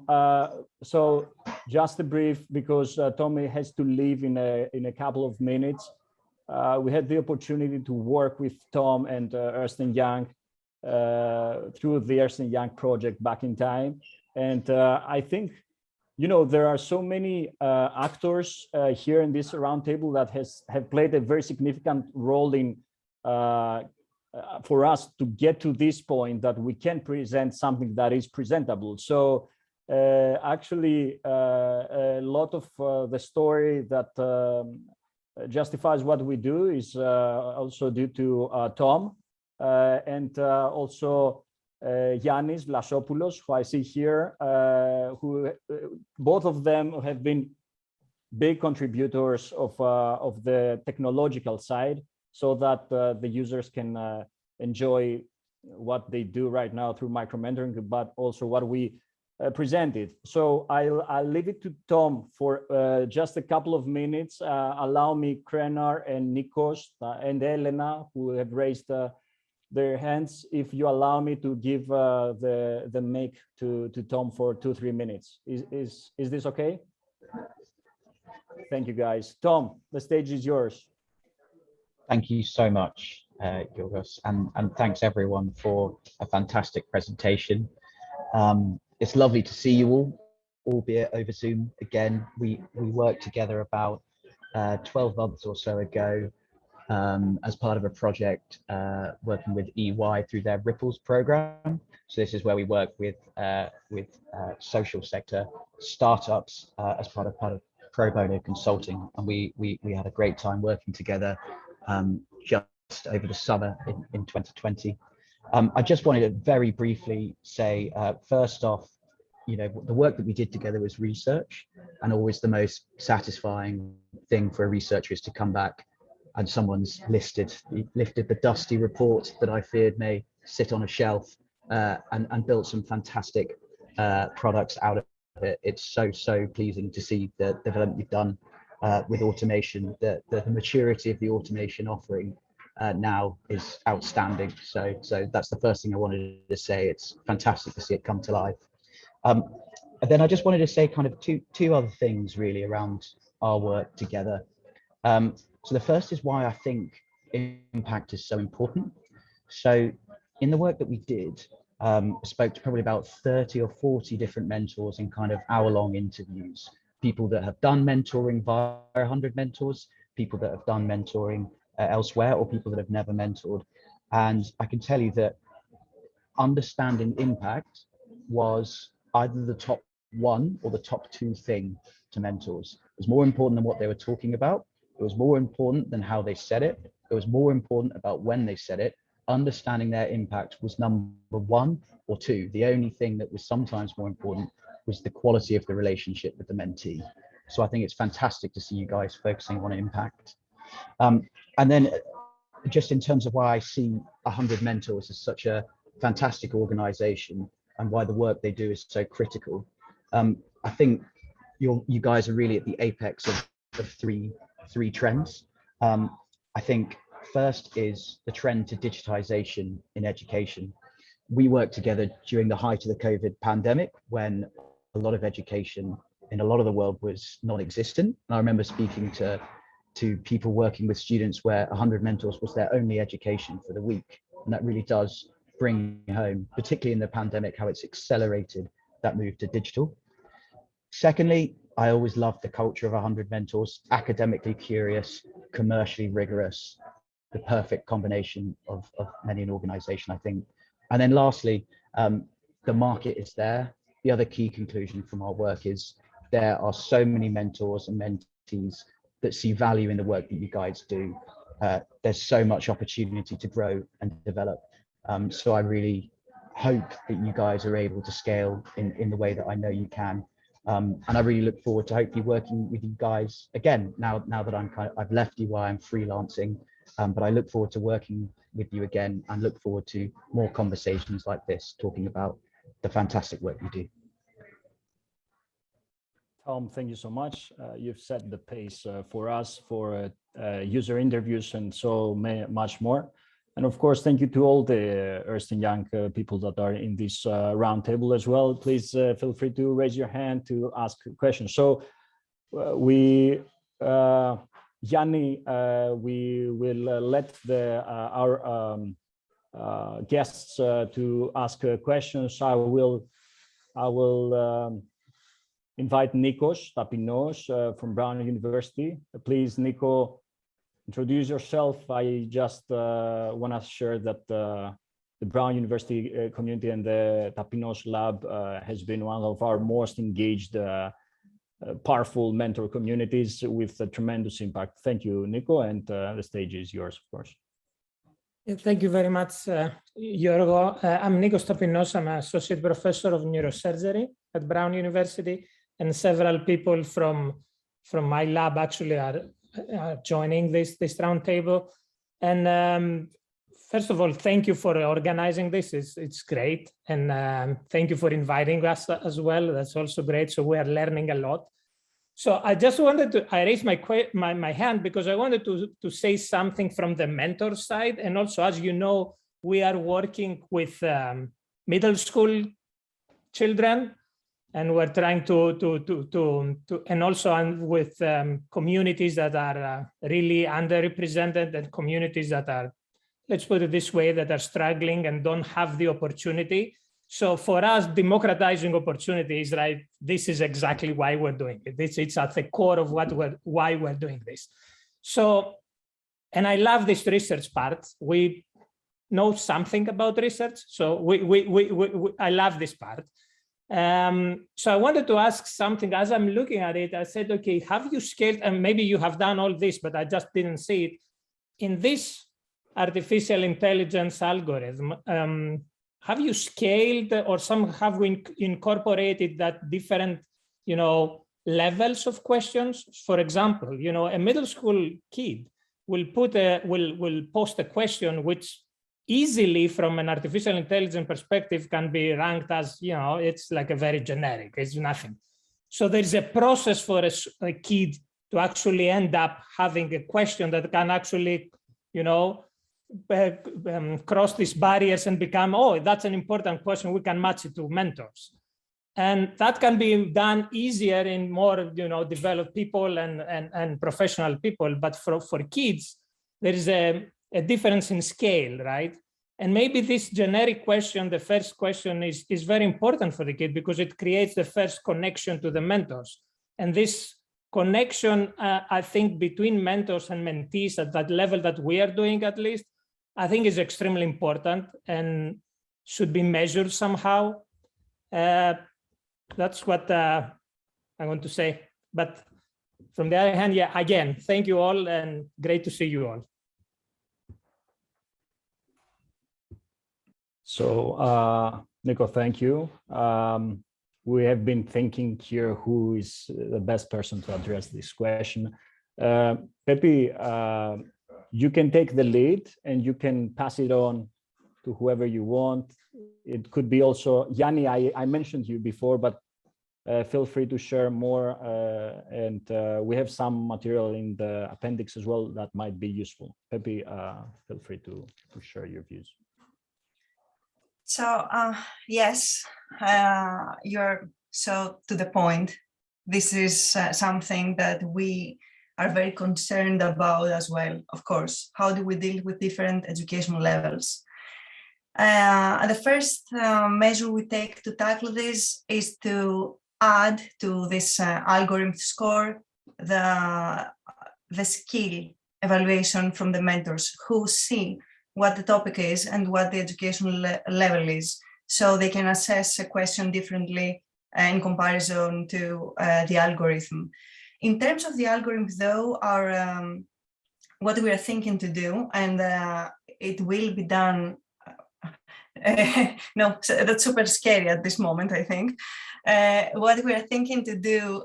S1: So just a brief, because Tommy has to leave in a couple of minutes. We had the opportunity to work with Tom and Ernst & Young through the Ernst & Young project back in time. And I think, there are so many actors here in this roundtable that have played a very significant role in for us to get to this point that we can present something that is presentable. So actually, a lot of the story that justifies what we do is also due to Tom and also Yannis Vlasopoulos, who I see here, who both of them have been big contributors of the technological side, so that the users can enjoy what they do right now through micro-mentoring, but also what we presented. So I'll leave it to Tom for just a couple of minutes. Allow me, Krenar and Nikos and Elena, who have raised their hands, if you allow me to give the mic to Tom for 2-3 minutes. Is this okay? Thank you, guys. Tom, the stage is yours.
S7: Thank you so much, Yorgos, and thanks everyone for a fantastic presentation. It's lovely to see you all, albeit over Zoom again. We worked together about 12 months or so ago as part of a project working with EY through their Ripples program. So this is where we work with social sector startups as part of pro bono consulting, and we had a great time working together just over the summer in 2020. I just wanted to very briefly say, first off, the work that we did together was research, and always the most satisfying thing for a researcher is to come back and someone's lifted the dusty report that I feared may sit on a shelf and built some fantastic products out of it. It's so pleasing to see the development you've done with automation. The maturity of the automation offering now is outstanding. So that's the first thing I wanted to say. It's fantastic to see it come to life. And then I just wanted to say kind of two other things really around our work together. So the first is why I think impact is so important. So in the work that we did, I spoke to probably about 30 or 40 different mentors in kind of hour-long interviews. People that have done mentoring via 100 mentors, people that have done mentoring elsewhere, or people that have never mentored. And I can tell you that understanding impact was either the top 1 or the top 2 thing to mentors. It was more important than what they were talking about. It was more important than how they said it. It It was more important about when they said it. Understanding their impact was number 1 or 2. The only thing that was sometimes more important was the quality of the relationship with the mentee. So I think it's fantastic to see you guys focusing on impact. And then just in terms of why I see 100 Mentors as such a fantastic organization and why the work they do is so critical. I think you guys are really at the apex of three trends. I think first is the trend to digitization in education. We worked together during the height of the COVID pandemic when a lot of education in a lot of the world was non-existent. And I remember speaking to people working with students where 100 Mentors was their only education for the week. And that really does bring home, particularly in the pandemic, how it's accelerated that move to digital. Secondly, I always loved the culture of 100 Mentors, academically curious, commercially rigorous, the perfect combination of many an organization, I think. And then lastly, the market is there. The other key conclusion from our work is there are so many mentors and mentees that see value in the work that you guys do. There's so much opportunity to grow and develop. So I really hope that you guys are able to scale in the way that I know you can. And I really look forward to hopefully working with you guys again, now that I've left EY, I'm freelancing, but I look forward to working with you again and look forward to more conversations like this, talking about the fantastic work you do.
S1: Tom, thank you so much. You've set the pace for us for user interviews and so much more. And of course, thank you to all the Ernst & Young people that are in this roundtable as well. Please feel free to raise your hand to ask questions. So Yanni, we will let our guests to ask questions. I will invite Nikos Tapinos from Brown University. Please, Nico, introduce yourself. I just want to share that the Brown University community and the Tapinos Lab has been one of our most engaged, powerful mentor communities with a tremendous impact. Thank you, Nico, and the stage is yours, of course.
S8: Thank you very much, Yorgo. I'm Nikos Tapinos. I'm an associate professor of neurosurgery at Brown University, and several people from my lab actually are joining this roundtable. And first of all, thank you for organizing this. It's great, and thank you for inviting us as well. That's also great. So we are learning a lot. So I just wanted to, I raised my hand because I wanted to say something from the mentor side. And also, as you know, we are working with middle school children, and we're trying and also with communities that are really underrepresented, and communities that are, let's put it this way, that are struggling and don't have the opportunity. So for us, democratizing opportunities, right? This is exactly why we're doing it. It's at the core of why we're doing this. So, and I love this research part. We know something about research, so I love this part. So I wanted to ask something. As I'm looking at it, I said, okay, have you scaled, and maybe you have done all this, but I just didn't see it in this artificial intelligence algorithm. Have you scaled, or have we incorporated that different, levels of questions? For example, a middle school kid will post a question which easily, from an artificial intelligence perspective, can be ranked as, it's like a very generic, it's nothing. So there's a process for a kid to actually end up having a question that can actually, cross these barriers and become, oh, that's an important question, we can match it to mentors. And that can be done easier in more, developed people and professional people. But for kids, there is a difference in scale, right? And maybe this generic question, the first question, is very important for the kid because it creates the first connection to the mentors. And this connection, I think, between mentors and mentees at that level that we are doing, at least, I think is extremely important and should be measured somehow. That's what I want to say. But from the other hand, yeah, again, thank you all and great to see you all.
S1: So, Nico, thank you. We have been thinking here who is the best person to address this question. Pepi, you can take the lead and you can pass it on to whoever you want. It could be also, Yanni, I mentioned you before, but feel free to share more. And we have some material in the appendix as well that might be useful. Pepi, feel free to share your views.
S2: So yes, you're so to the point. This is something that we are very concerned about as well, of course. How do we deal with different educational levels? The first measure we take to tackle this is to add to this algorithm score the skill evaluation from the mentors who see what the topic is and what the educational level is, so they can assess a question differently in comparison to the algorithm. In terms of the algorithm, though, what we are thinking to do, and it will be done, no, that's super scary at this moment, I think. What we are thinking to do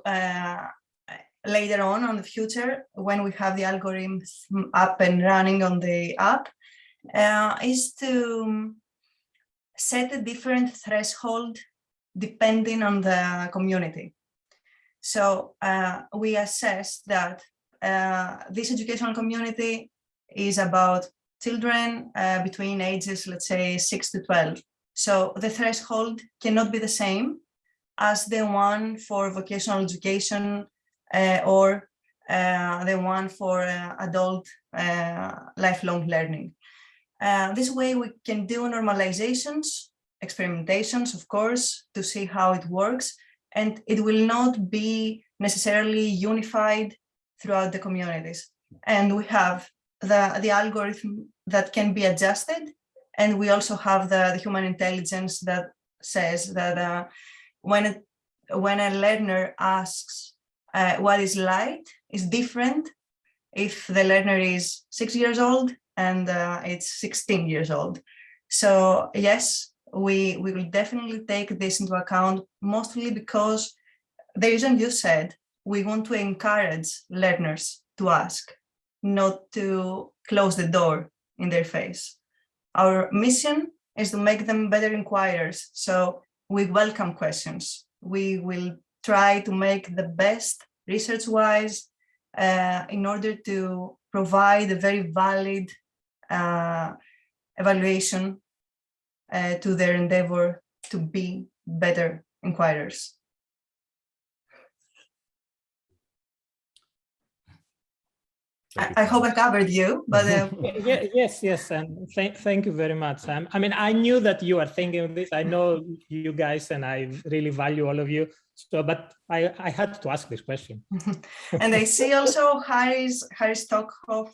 S2: later on the future, when we have the algorithm up and running on the app, is to set a different threshold depending on the community. So we assess that this educational community is about children between ages, let's say 6 to 12. So the threshold cannot be the same as the one for vocational education or the one for adult lifelong learning. This way we can do normalizations, experimentations, of course, to see how it works, and it will not be necessarily unified throughout the communities. And we have the algorithm that can be adjusted, and we also have the human intelligence that says that when a learner asks what is light, is different if the learner is 6 years old and it's 16 years old. So yes, we will definitely take this into account, mostly because the reason you said, we want to encourage learners to ask, not to close the door in their face. Our mission is to make them better inquirers. So we welcome questions. We will try to make the best research-wise in order to provide a very valid evaluation to their endeavor to be better inquirers. I hope I covered you, but
S8: yes, and thank you very much. I mean, I knew that you are thinking of this. I know you guys, and I really value all of you. So, but I had to ask this question.
S2: And I see also Harry Stockhoff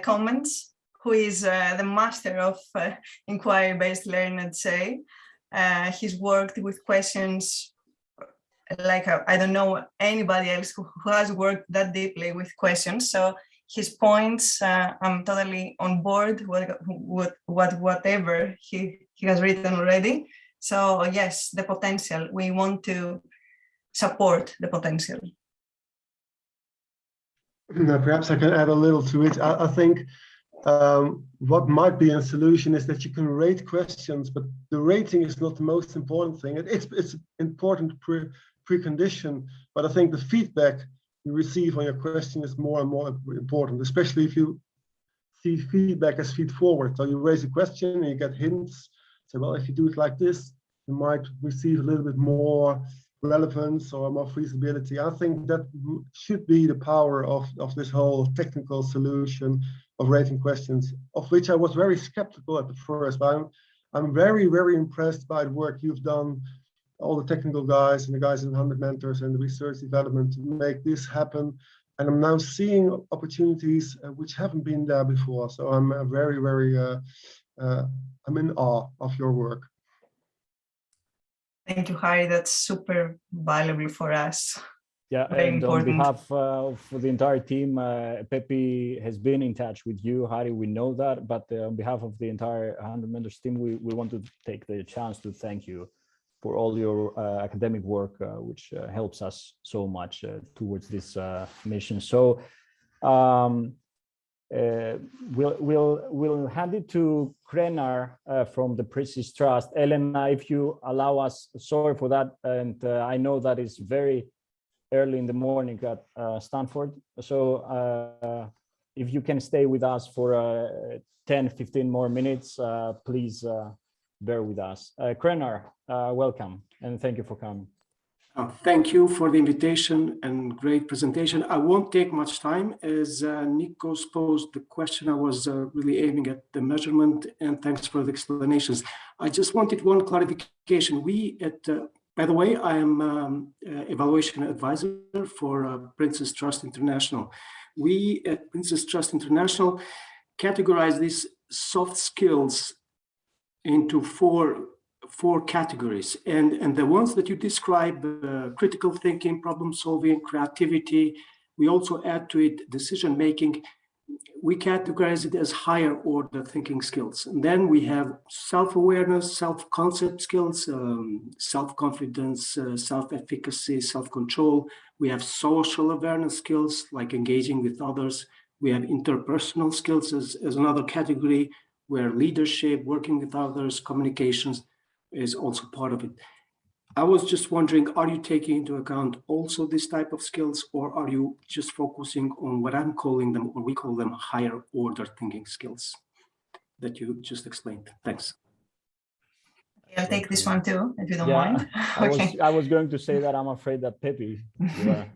S2: comments, who is the master of inquiry-based learning, I'd say. He's worked with questions like I don't know anybody else who has worked that deeply with questions. So his points, I'm totally on board with whatever he has written already. So yes, the potential, we want to support the potential.
S9: Perhaps I can add a little to it. I think what might be a solution is that you can rate questions, but the rating is not the most important thing. It's important precondition, but I think the feedback you receive on your question is more and more important, especially if you see feedback as feed forward. So you raise a question and you get hints. So, well, if you do it like this, you might receive a little bit more relevance or more feasibility. I think that should be the power of this whole technical solution of rating questions, of which I was very skeptical at the first, but I'm very, very impressed by the work you've done, all the technical guys and the guys in 100 Mentors and the research development to make this happen. And I'm now seeing opportunities which haven't been there before. So I'm very, very, I'm in awe of your work.
S2: Thank you, Harry. That's super valuable for us.
S1: Yeah,
S2: Very
S1: and
S2: important.
S1: on behalf of the entire team, Pepe has been in touch with you, Harry, we know that, but on behalf of the entire 100 Mentors team, we want to take the chance to thank you for all your academic work, which helps us so much towards this mission. So we'll hand it to Krenar from the Princess Trust. Elena, if you allow us, sorry for that, and I know that it's very early in the morning at Stanford. So if you can stay with us for 10, 15 more minutes, please bear with us. Krenar, welcome, and thank you for coming.
S10: Thank you for the invitation and great presentation. I won't take much time as Nikos posed the question. I was really aiming at the measurement, and thanks for the explanations. I just wanted one clarification. By the way, I am evaluation advisor for Princess Trust International. We at Princess Trust International categorize these soft skills into four categories, and the ones that you describe, critical thinking, problem solving, creativity, we also add to it decision making. We categorize it as higher order thinking skills. And then we have self-awareness, self-concept skills, self-confidence, self-efficacy, self-control. We have social awareness skills like engaging with others. We have interpersonal skills as another category where leadership, working with others, communications is also part of it. I was just wondering, are you taking into account also this type of skills, or are you just focusing on what I'm calling them, or we call them higher order thinking skills that you just explained? Thanks.
S2: I'll take this one too, if you don't
S1: Yeah,
S2: mind. Okay.
S1: I was going to say that I'm afraid that Pepe, you are on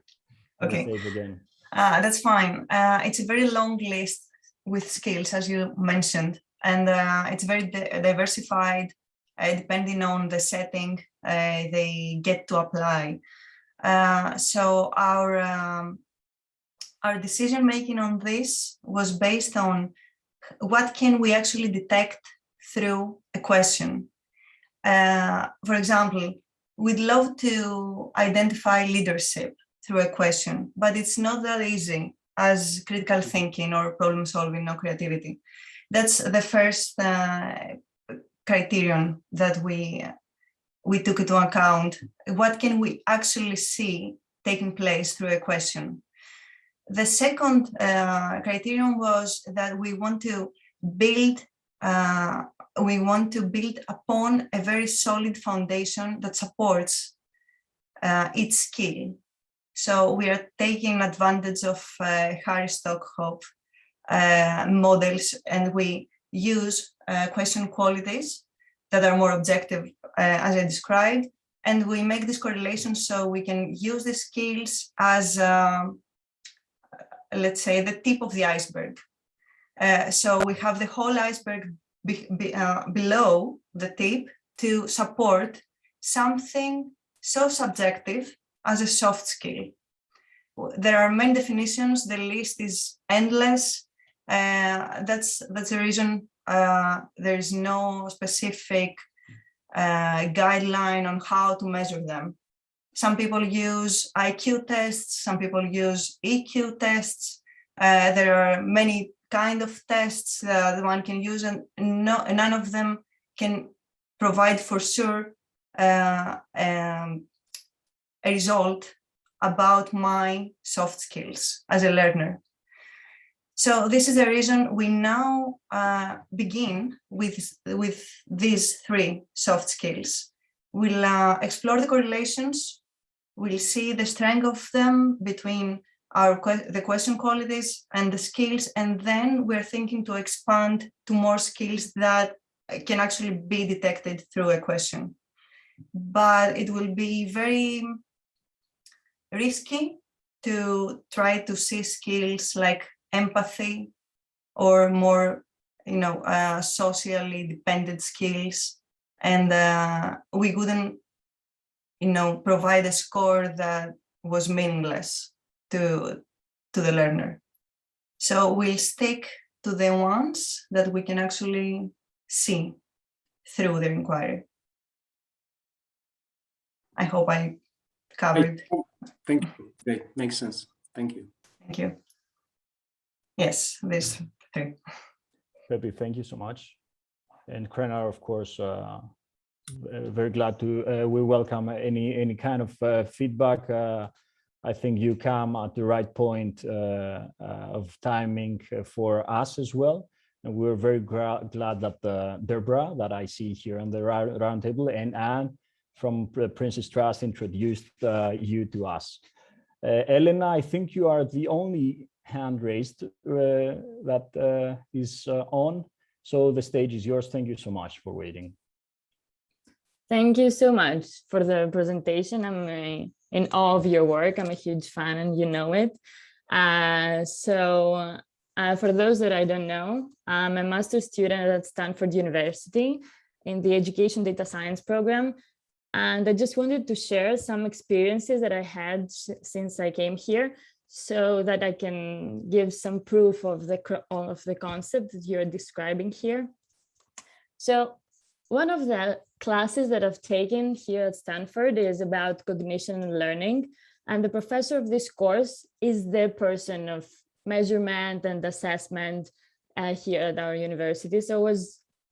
S1: the
S2: Okay.
S1: stage again.
S2: That's fine. It's a very long list with skills, as you mentioned, and it's very diversified, depending on the setting they get to apply. So our decision making on this was based on what can we actually detect through a question. For example, we'd love to identify leadership through a question, but it's not that easy as critical thinking or problem solving or creativity. That's the first criterion that we took into account. What can we actually see taking place through a question? The second criterion was that we want to build upon a very solid foundation that supports each skill. So we are taking advantage of Harry Stockhoff models, and we use question qualities that are more objective, as I described, and we make this correlation so we can use the skills as, let's say, the tip of the iceberg. So we have the whole iceberg below the tip to support something so subjective as a soft skill. There are many definitions, the list is endless. That's the reason there is no specific guideline on how to measure them. Some people use IQ tests, some people use EQ tests. There are many kinds of tests that one can use, and none of them can provide for sure a result about my soft skills as a learner. So this is the reason we now begin with these three soft skills. We'll explore the correlations, we'll see the strength of them between the question qualities and the skills, and then we're thinking to expand to more skills that can actually be detected through a question. But it will be very risky to try to see skills like empathy or more, socially dependent skills, and we wouldn't, provide a score that was meaningless to the learner. So we'll stick to the ones that we can actually see through the inquiry. I hope I covered.
S10: Thank you. Great, makes sense. Thank you.
S2: Thank you. Yes, this three.
S1: Pepe, thank you so much. And Krenar, of course, very glad to, we welcome any kind of feedback. I think you come at the right point of timing for us as well. And we're very glad that Deborah, that I see here on the roundtable, and Anne from Princess Trust introduced you to us. Elena, I think you are the only hand raised that is on. So the stage is yours. Thank you so much for waiting.
S11: Thank you so much for the presentation. I'm in awe of your work. I'm a huge fan and you know it. For those that I don't know, I'm a master's student at Stanford University in the Education Data Science program. And I just wanted to share some experiences that I had since I came here so that I can give some proof of the concept that you're describing here. So one of the classes that I've taken here at Stanford is about cognition and learning. And the professor of this course is the person of measurement and assessment here at our university. So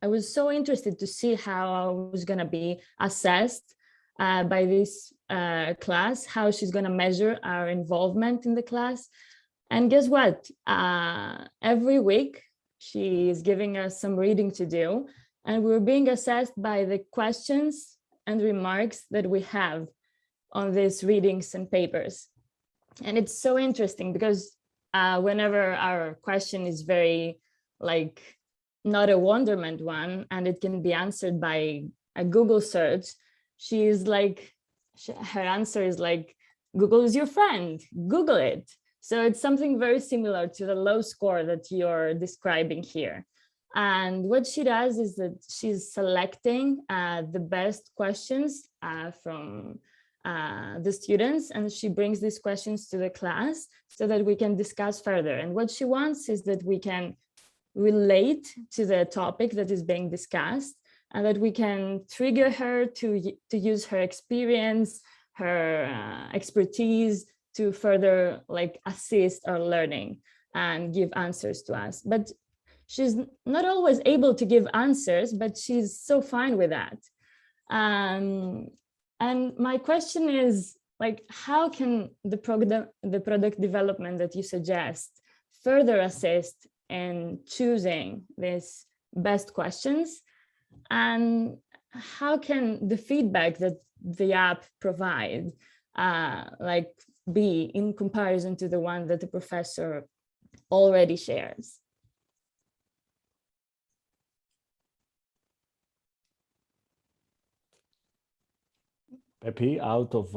S11: I was so interested to see how I was going to be assessed by this class, how she's going to measure our involvement in the class. And guess what? Every week, she is giving us some reading to do, and we're being assessed by the questions and remarks that we have on these readings and papers. And it's so interesting because whenever our question is very not a wonderment one, and it can be answered by a Google search, her answer is like, Google is your friend, Google it. So it's something very similar to the low score that you're describing here. And what she does is that she's selecting the best questions from the students, and she brings these questions to the class so that we can discuss further. And what she wants is that we can relate to the topic that is being discussed, and that we can trigger her to use her experience, her expertise to further assist our learning and give answers to us. But she's not always able to give answers, but she's so fine with that. And my question is, how can the product development that you suggest further assist in choosing these best questions? And how can the feedback that the app provide be in comparison to the one that the professor already shares?
S1: Pepe, out of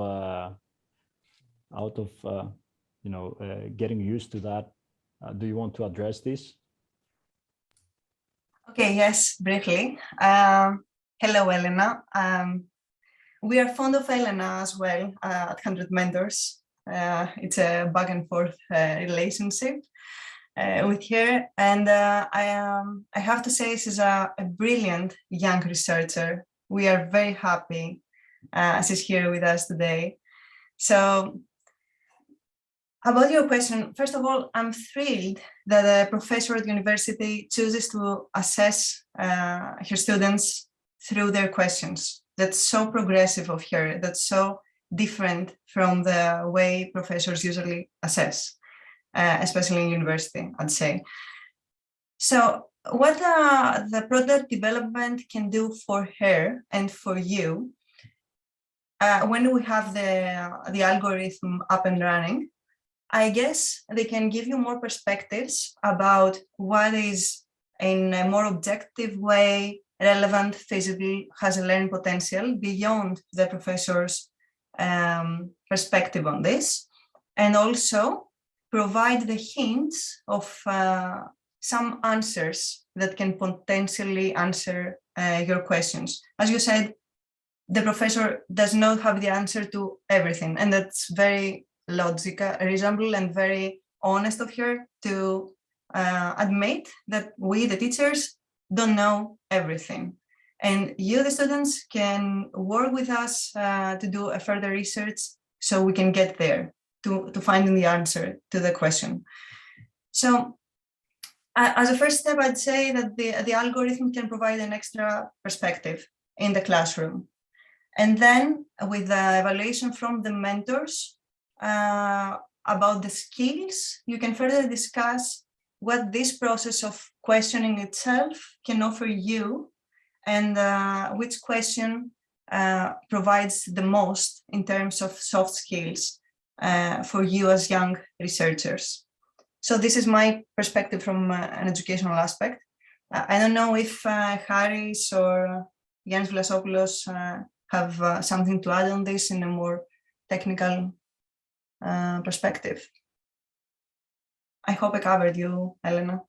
S1: getting used to that, do you want to address this?
S2: Okay, yes, briefly. Hello, Elena. We are fond of Elena as well at 100mentors. It's a back and forth relationship with her. And I have to say, she's a brilliant young researcher. We are very happy she's here with us today. So about your question, first of all, I'm thrilled that a professor at university chooses to assess her students through their questions. That's so progressive of her. That's so different from the way professors usually assess, especially in university, I'd say. So what the product development can do for her and for you, when we have the algorithm up and running, I guess they can give you more perspectives about what is in a more objective way relevant, feasible, has a learning potential beyond the professor's perspective on this, and also provide the hints of some answers that can potentially answer your questions. As you said, the professor does not have the answer to everything, and that's very logical, reasonable, and very honest of her to admit that we, the teachers, don't know everything. And you, the students, can work with us to do a further research so we can get there to finding the answer to the question. So as a first step, I'd say that the algorithm can provide an extra perspective in the classroom. And then with the evaluation from the mentors about the skills, you can further discuss what this process of questioning itself can offer you, and which question provides the most in terms of soft skills for you as young researchers. So this is my perspective from an educational aspect. I don't know if Haris or Yannis Vlasopoulos have something to add on this in a more technical perspective. I hope I covered you, Elena.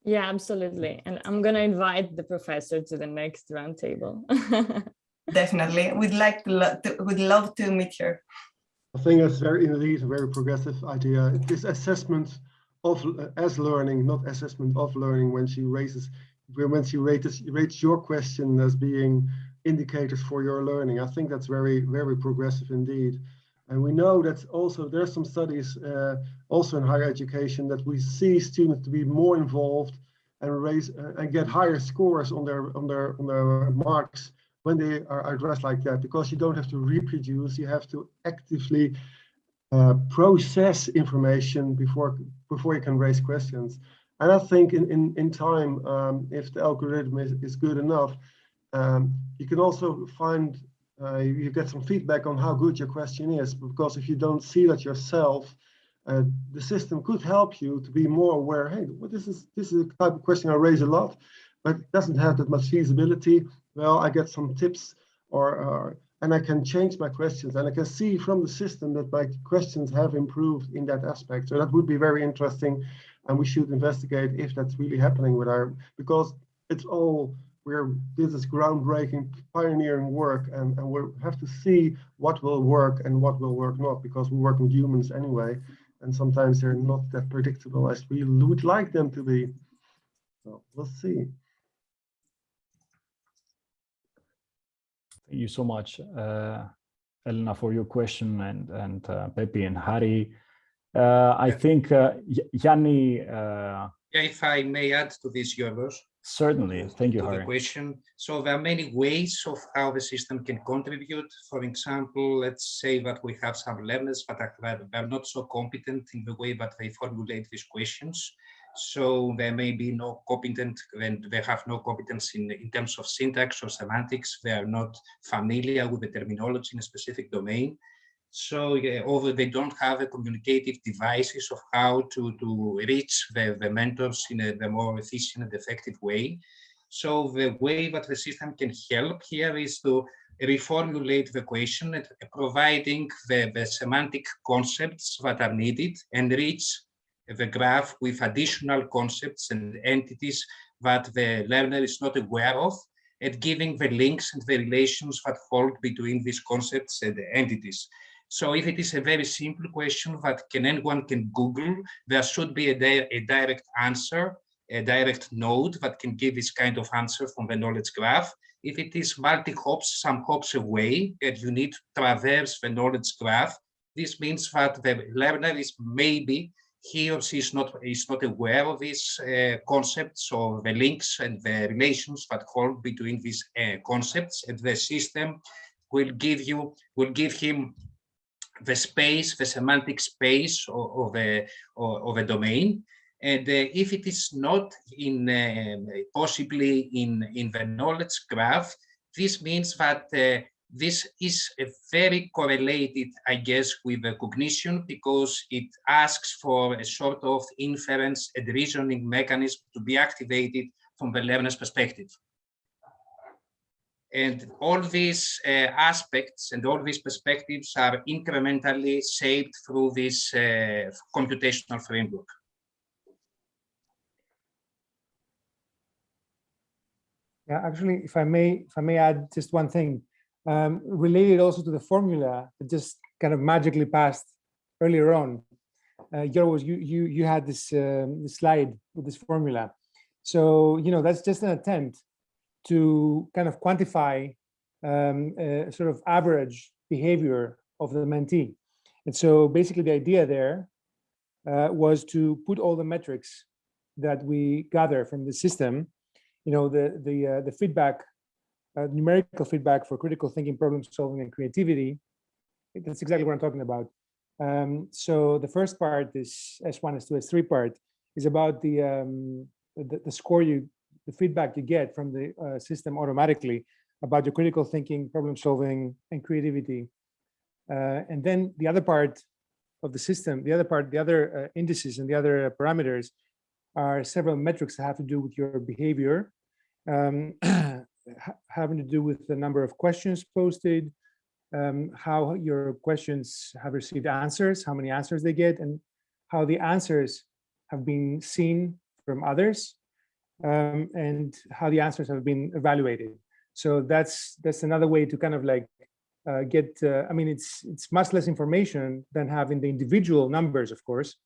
S11: Yeah, absolutely. And I'm going to invite the professor to the next roundtable.
S2: Definitely. We'd love to meet her.
S9: I think that's indeed a very progressive idea. It is assessment of as learning, not assessment of learning, when she rates your question as being indicators for your learning. I think that's very, very progressive indeed. And we know that also there are some studies also in higher education that we see students to be more involved and get higher scores on their marks when they are addressed like that, because you don't have to reproduce, you have to actively process information before you can raise questions. And I think in time, if the algorithm is good enough, you can also find you get some feedback on how good your question is, because if you don't see that yourself, the system could help you to be more aware. Hey, well, this is a type of question I raise a lot, but it doesn't have that much feasibility. Well, I get some tips, and I can change my questions, and I can see from the system that my questions have improved in that aspect. So that would be very interesting, and we should investigate if that's really happening with because it's all. This is groundbreaking, pioneering work, and we have to see what will work and what will work not, because we work with humans anyway, and sometimes they're not that predictable as we would like them to be. So we'll see.
S1: Thank you so much, Elena, for your question, and Pepi and Hari. I think Yanni.
S3: Yeah, if I may add to this, Yorgos.
S1: Certainly, thank you, Hari.
S3: The question. So there are many ways of how the system can contribute. For example, let's say that we have some learners that are not so competent in the way that they formulate these questions. So there may be no competent, and they have no competence in terms of syntax or semantics. They are not familiar with the terminology in a specific domain. So or they don't have a communicative devices of how to reach the mentors in a more efficient and effective way. So the way that the system can help here is to reformulate the question, providing the semantic concepts that are needed, and reach the graph with additional concepts and entities that the learner is not aware of, and giving the links and the relations that hold between these concepts and the entities. So if it is a very simple question that anyone can Google, there should be a direct answer, a direct node that can give this kind of answer from the knowledge graph. If it is multi-hops, some hops away, and you need to traverse the knowledge graph, this means that the learner is maybe he or she is not aware of these concepts or the links and the relations that hold between these concepts, and the system will give him the space, the semantic space of the domain. And if it is not possibly in the knowledge graph, this means that this is very correlated, I guess, with the cognition, because it asks for a sort of inference and reasoning mechanism to be activated from the learner's perspective. And all these aspects and all these perspectives are incrementally shaped through this computational framework.
S12: Yeah, actually, if I may add just one thing, related also to the formula that just kind of magically passed earlier on. Yorgos, you had this slide with this formula. So, that's just an attempt to kind of quantify sort of average behavior of the mentee. And so basically the idea there was to put all the metrics that we gather from the system, the feedback, numerical feedback for critical thinking, problem solving, and creativity. That's exactly what I'm talking about. So the first part, this S1, S2, S3 part, is about the score the feedback you get from the system automatically about your critical thinking, problem solving, and creativity. And then the other part of the system, the other indices and the other parameters are several metrics that have to do with your behavior, having to do with the number of questions posted, how your questions have received answers, how many answers they get, and how the answers have been seen from others, and how the answers have been evaluated. So that's another way to kind of like get, I mean, it's much less information than having the individual numbers, of course,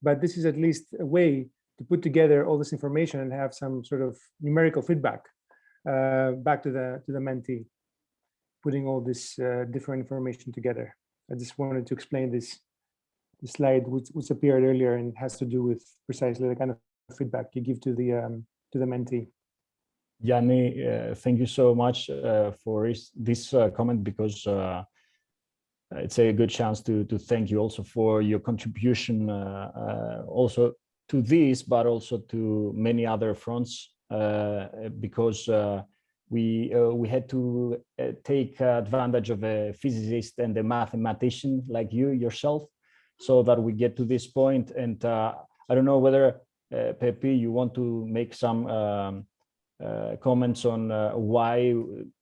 S12: but this is at least a way to put together all this information and have some sort of numerical feedback back to the mentee, putting all this different information together. I just wanted to explain this slide, which appeared earlier and has to do with precisely the kind of feedback you give to the mentee.
S1: Yanni, thank you so much for this comment, because it's a good chance to thank you also for your contribution also to this, but also to many other fronts, because we had to take advantage of a physicist and a mathematician like you yourself, so that we get to this point. And I don't know whether Pepe, you want to make some comments on why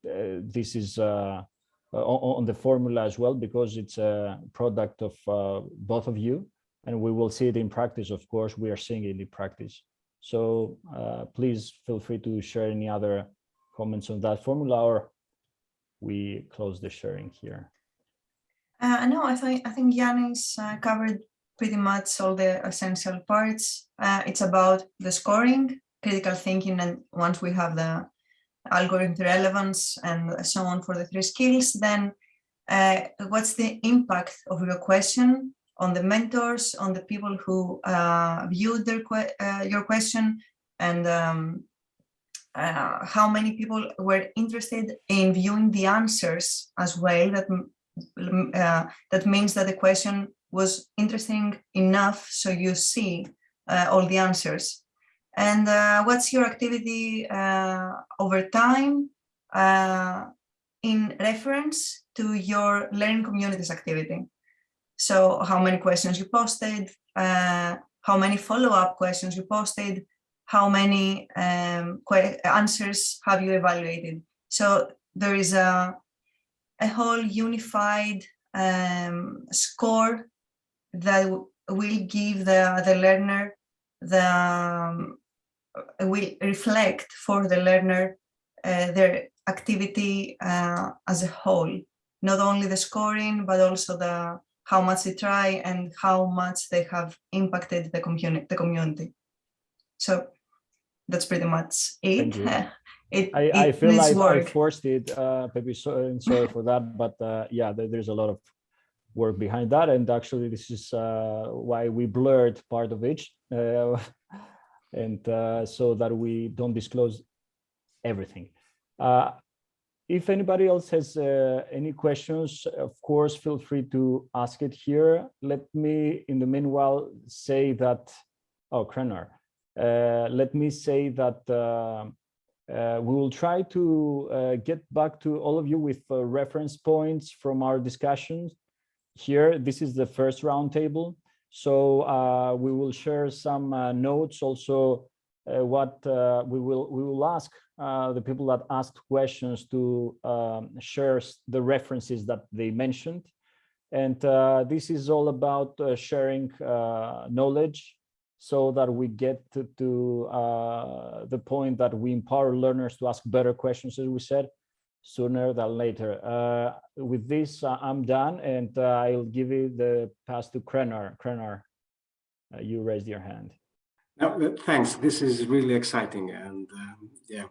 S1: this is on the formula as well, because it's a product of both of you, and we will see it in practice. Of course, we are seeing it in practice. So please feel free to share any other comments on that formula, or we close the sharing here.
S2: No, I think Yannis covered pretty much all the essential parts. It's about the scoring, critical thinking, and once we have the algorithm relevance and so on for the 3 skills, then what's the impact of your question on the mentors, on the people who viewed your question, and how many people were interested in viewing the answers as well. That means that the question was interesting enough so you see all the answers. And what's your activity over time in reference to your learning community's activity? So how many questions you posted, how many follow-up questions you posted, how many answers have you evaluated? So there is a whole unified score that will give the learner, will reflect for the learner their activity as a whole, not only the scoring, but also how much they try and how much they have impacted the community. So that's pretty much it.
S1: I feel like I forced it, Pepe, sorry for that, but yeah, there's a lot of work behind that, and actually this is why we blurred part of it, and so that we don't disclose everything. If anybody else has any questions, of course, feel free to ask it here. Let me, in the meanwhile, say that, Krenar, let me say that we will try to get back to all of you with reference points from our discussions here. This is the first roundtable, so we will share some notes also. What we will ask the people that asked questions to share the references that they mentioned, and this is all about sharing knowledge, so that we get to the point that we empower learners to ask better questions, as we said, sooner than later. With this, I'm done, and I'll give you the pass to Krenar. Krenar, you raised your hand.
S10: No, thanks. This is really exciting, and yeah,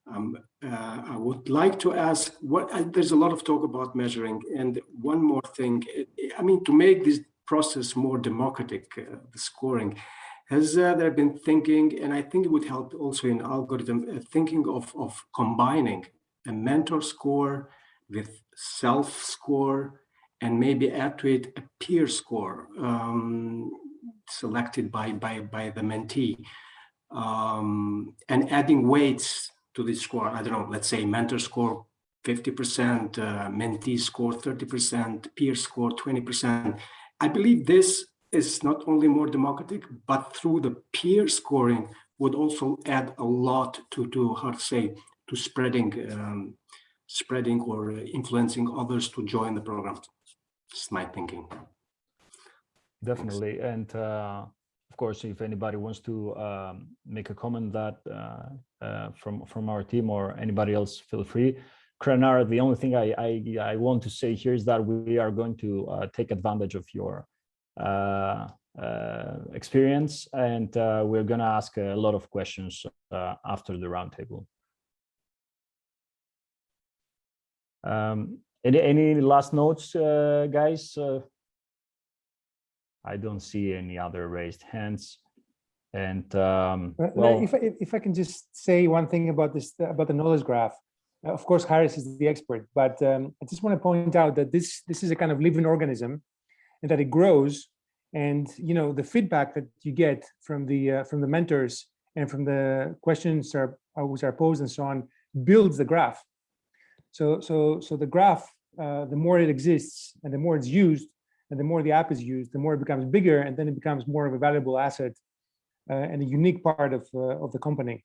S10: I would like to ask, there's a lot of talk about measuring, and one more thing, I mean, to make this process more democratic, the scoring, has there been thinking, and I think it would help also in algorithm, thinking of combining a mentor score with self-score, and maybe add to it a peer score selected by the mentee, and adding weights to this score. I don't know, let's say mentor score 50%, mentee score 30%, peer score 20%. I believe this is not only more democratic, but through the peer scoring would also add a lot to how to say, to spreading or influencing others to join the program. It's my thinking.
S1: Definitely. And of course, if anybody wants to make a comment that from our team or anybody else, feel free. Kranar, the only thing I want to say here is that we are going to take advantage of your experience, and we're going to ask a lot of questions after the roundtable. Any last notes, guys? I don't see any other raised hands. And well,
S12: if I can just say one thing about this, about the knowledge graph. Of course, Harris is the expert, but I just want to point out that this is a kind of living organism, and that it grows. And the feedback that you get from the mentors and from the questions which are posed and so on builds the graph. So the graph, the more it exists and the more it's used, and the more the app is used, the more it becomes bigger, and then it becomes more of a valuable asset and a unique part of the company.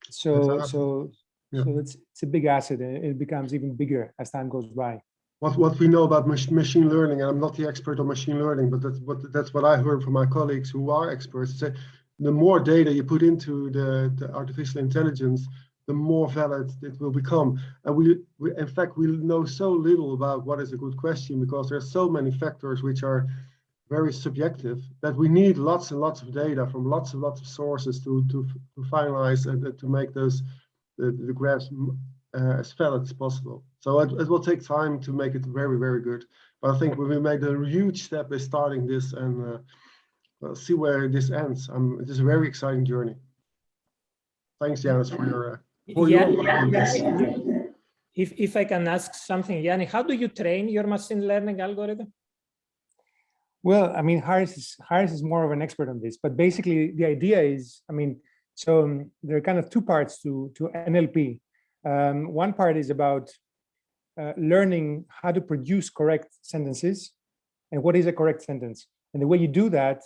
S12: So it's a big asset, and it becomes even bigger as time goes by.
S9: What we know about machine learning, and I'm not the expert on machine learning, but that's what I heard from my colleagues who are experts. That the more data you put into the artificial intelligence, the more valid it will become. And we in fact, we know so little about what is a good question, because there are so many factors which are very subjective, that we need lots and lots of data from lots and lots of sources to finalize and to make those the graphs as valid as possible. So it will take time to make it very, very good. But I think we made a huge step by starting this, and we'll see where this ends. It is a very exciting journey. Thanks, Janis, for your
S8: If I can ask something, Yanni, how do you train your machine learning algorithm?
S12: Well, I mean, Harris is more of an expert on this, but basically the idea is, I mean, so there are kind of two parts to NLP. One part is about learning how to produce correct sentences and what is a correct sentence. And the way you do that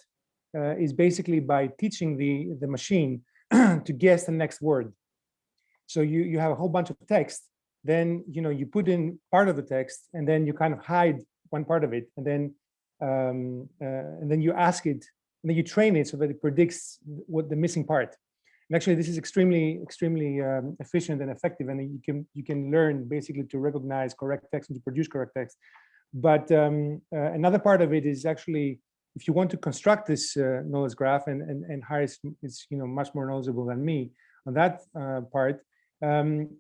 S12: is basically by teaching the machine to guess the next word. So you have a whole bunch of text, then you put in part of the text, and then you kind of hide one part of it, and then you ask it, and then you train it so that it predicts what the missing part. And actually, this is extremely efficient and effective, and you can learn basically to recognize correct text and to produce correct text. But another part of it is actually, if you want to construct this knowledge graph, and Harris is much more knowledgeable than me on that part,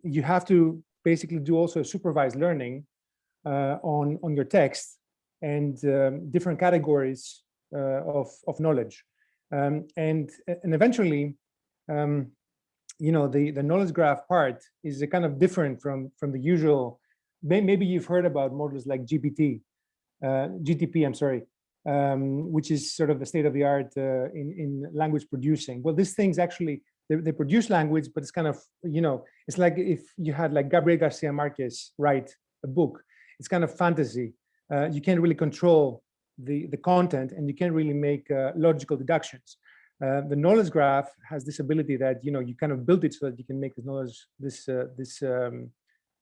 S12: you have to basically do also a supervised learning on your text and different categories of knowledge, and eventually, the knowledge graph part is a kind of different from the usual. Maybe you've heard about models like GTP, I'm sorry, which is sort of the state of the art in language producing. Well, these things actually, they produce language, but it's kind of, it's like if you had like Gabriel Garcia Marquez write a book. It's kind of fantasy. You can't really control the content, and you can't really make logical deductions. The knowledge graph has this ability that you kind of build it so that you can make this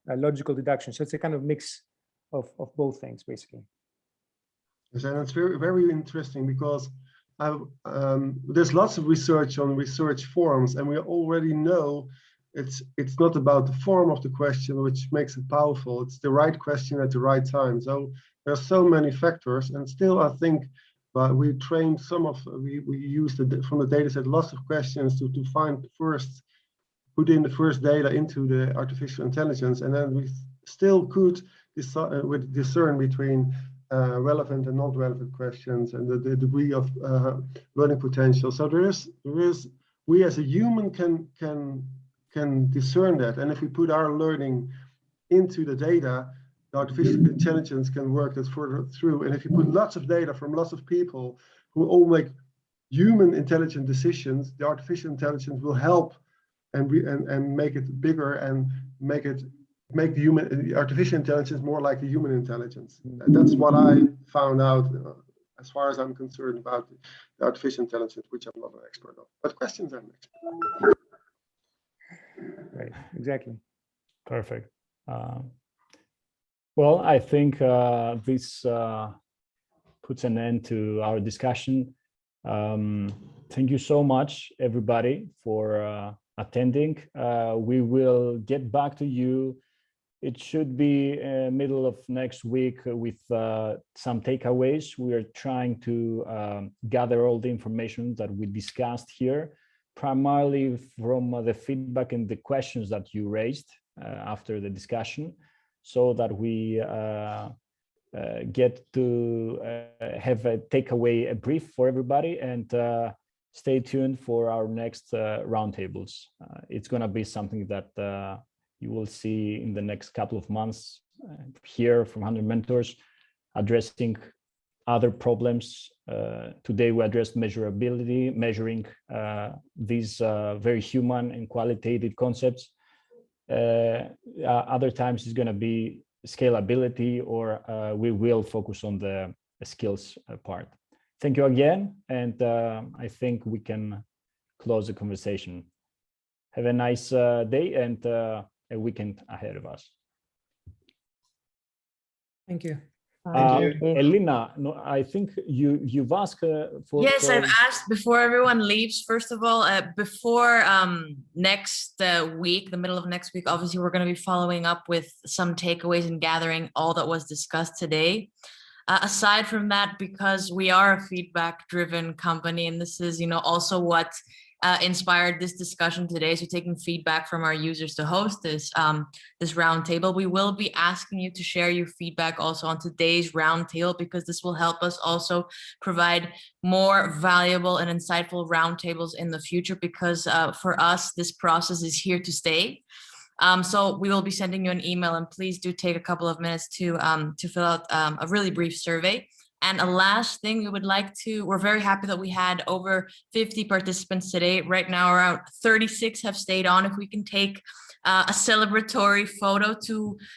S12: logical deduction. So it's a kind of mix of both things, basically.
S9: Yes, and it's very, very interesting, because there's lots of research on research forums, and we already know it's not about the form of the question which makes it powerful. It's the right question at the right time. So there's so many factors, and still I think we trained we used from the data set lots of questions to find first put in the first data into the artificial intelligence, and then we still could discern between relevant and not relevant questions and the degree of learning potential. So there is we as a human can discern that, and if we put our learning into the data, the artificial intelligence can work that further through. And if you put lots of data from lots of people who all make human intelligent decisions, the artificial intelligence will help and make it bigger and make the artificial intelligence more like the human intelligence. And that's what I found out as far as I'm concerned about the artificial intelligence, which I'm not an expert on. But questions I'm an expert.
S12: Right, exactly.
S1: Perfect. Well, I think this puts an end to our discussion. Thank you so much, everybody, for attending. We will get back to you. It should be middle of next week with some takeaways. We are trying to gather all the information that we discussed here, primarily from the feedback and the questions that you raised after the discussion, so that we get to have a takeaway, a brief for everybody, and stay tuned for our next roundtables. It's going to be something that you will see in the next couple of months here from 100 Mentors, addressing other problems. Today we addressed measurability, measuring these very human and qualitative concepts. Other times it's going to be scalability, or we will focus on the skills part. Thank you again, and I think we can close the conversation. Have a nice day and a weekend ahead of us.
S8: Thank you.
S1: Elena, no, I think you've asked for.
S5: Yes, I've asked before everyone leaves. First of all, before next week, the middle of next week, obviously we're going to be following up with some takeaways and gathering all that was discussed today. Aside from that, because we are a feedback-driven company, and this is, also what inspired this discussion today. So taking feedback from our users to host this this roundtable, we will be asking you to share your feedback also on today's roundtable, because this will help us also provide more valuable and insightful roundtables in the future, because for us, this process is here to stay. So we will be sending you an email, and please do take a couple of minutes to fill out a really brief survey. And a last thing we would like to, we're very happy that we had over 50 participants today. Right now, around 36 have stayed on. If we can take a celebratory photo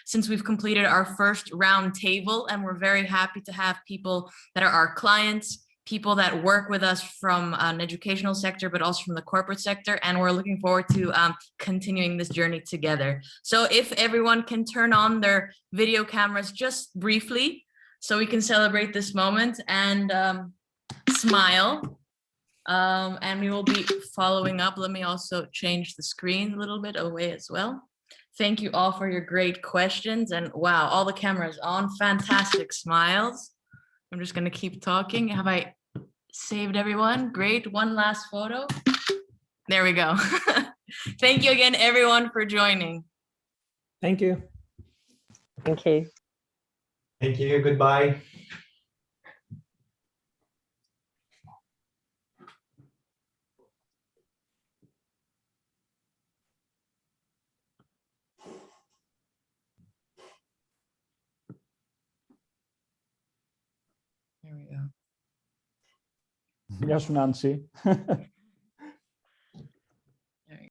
S5: since we've completed our first round table, and we're very happy to have people that are our clients, people that work with us from an educational sector, but also from the corporate sector. And we're looking forward to continuing this journey together. So if everyone can turn on their video cameras just briefly, so we can celebrate this moment and smile. And we will be following up. Let me also change the screen a little bit away as well. Thank you all for your great questions. And wow, all the cameras on, fantastic smiles. I'm just gonna keep talking. Have I saved everyone? Great, one last photo. There we go. Thank you again, everyone, for joining.
S8: Thank you.
S13: Thank you.
S14: Thank you. Goodbye.
S5: There we go.
S1: Γεια σου, Νάνση.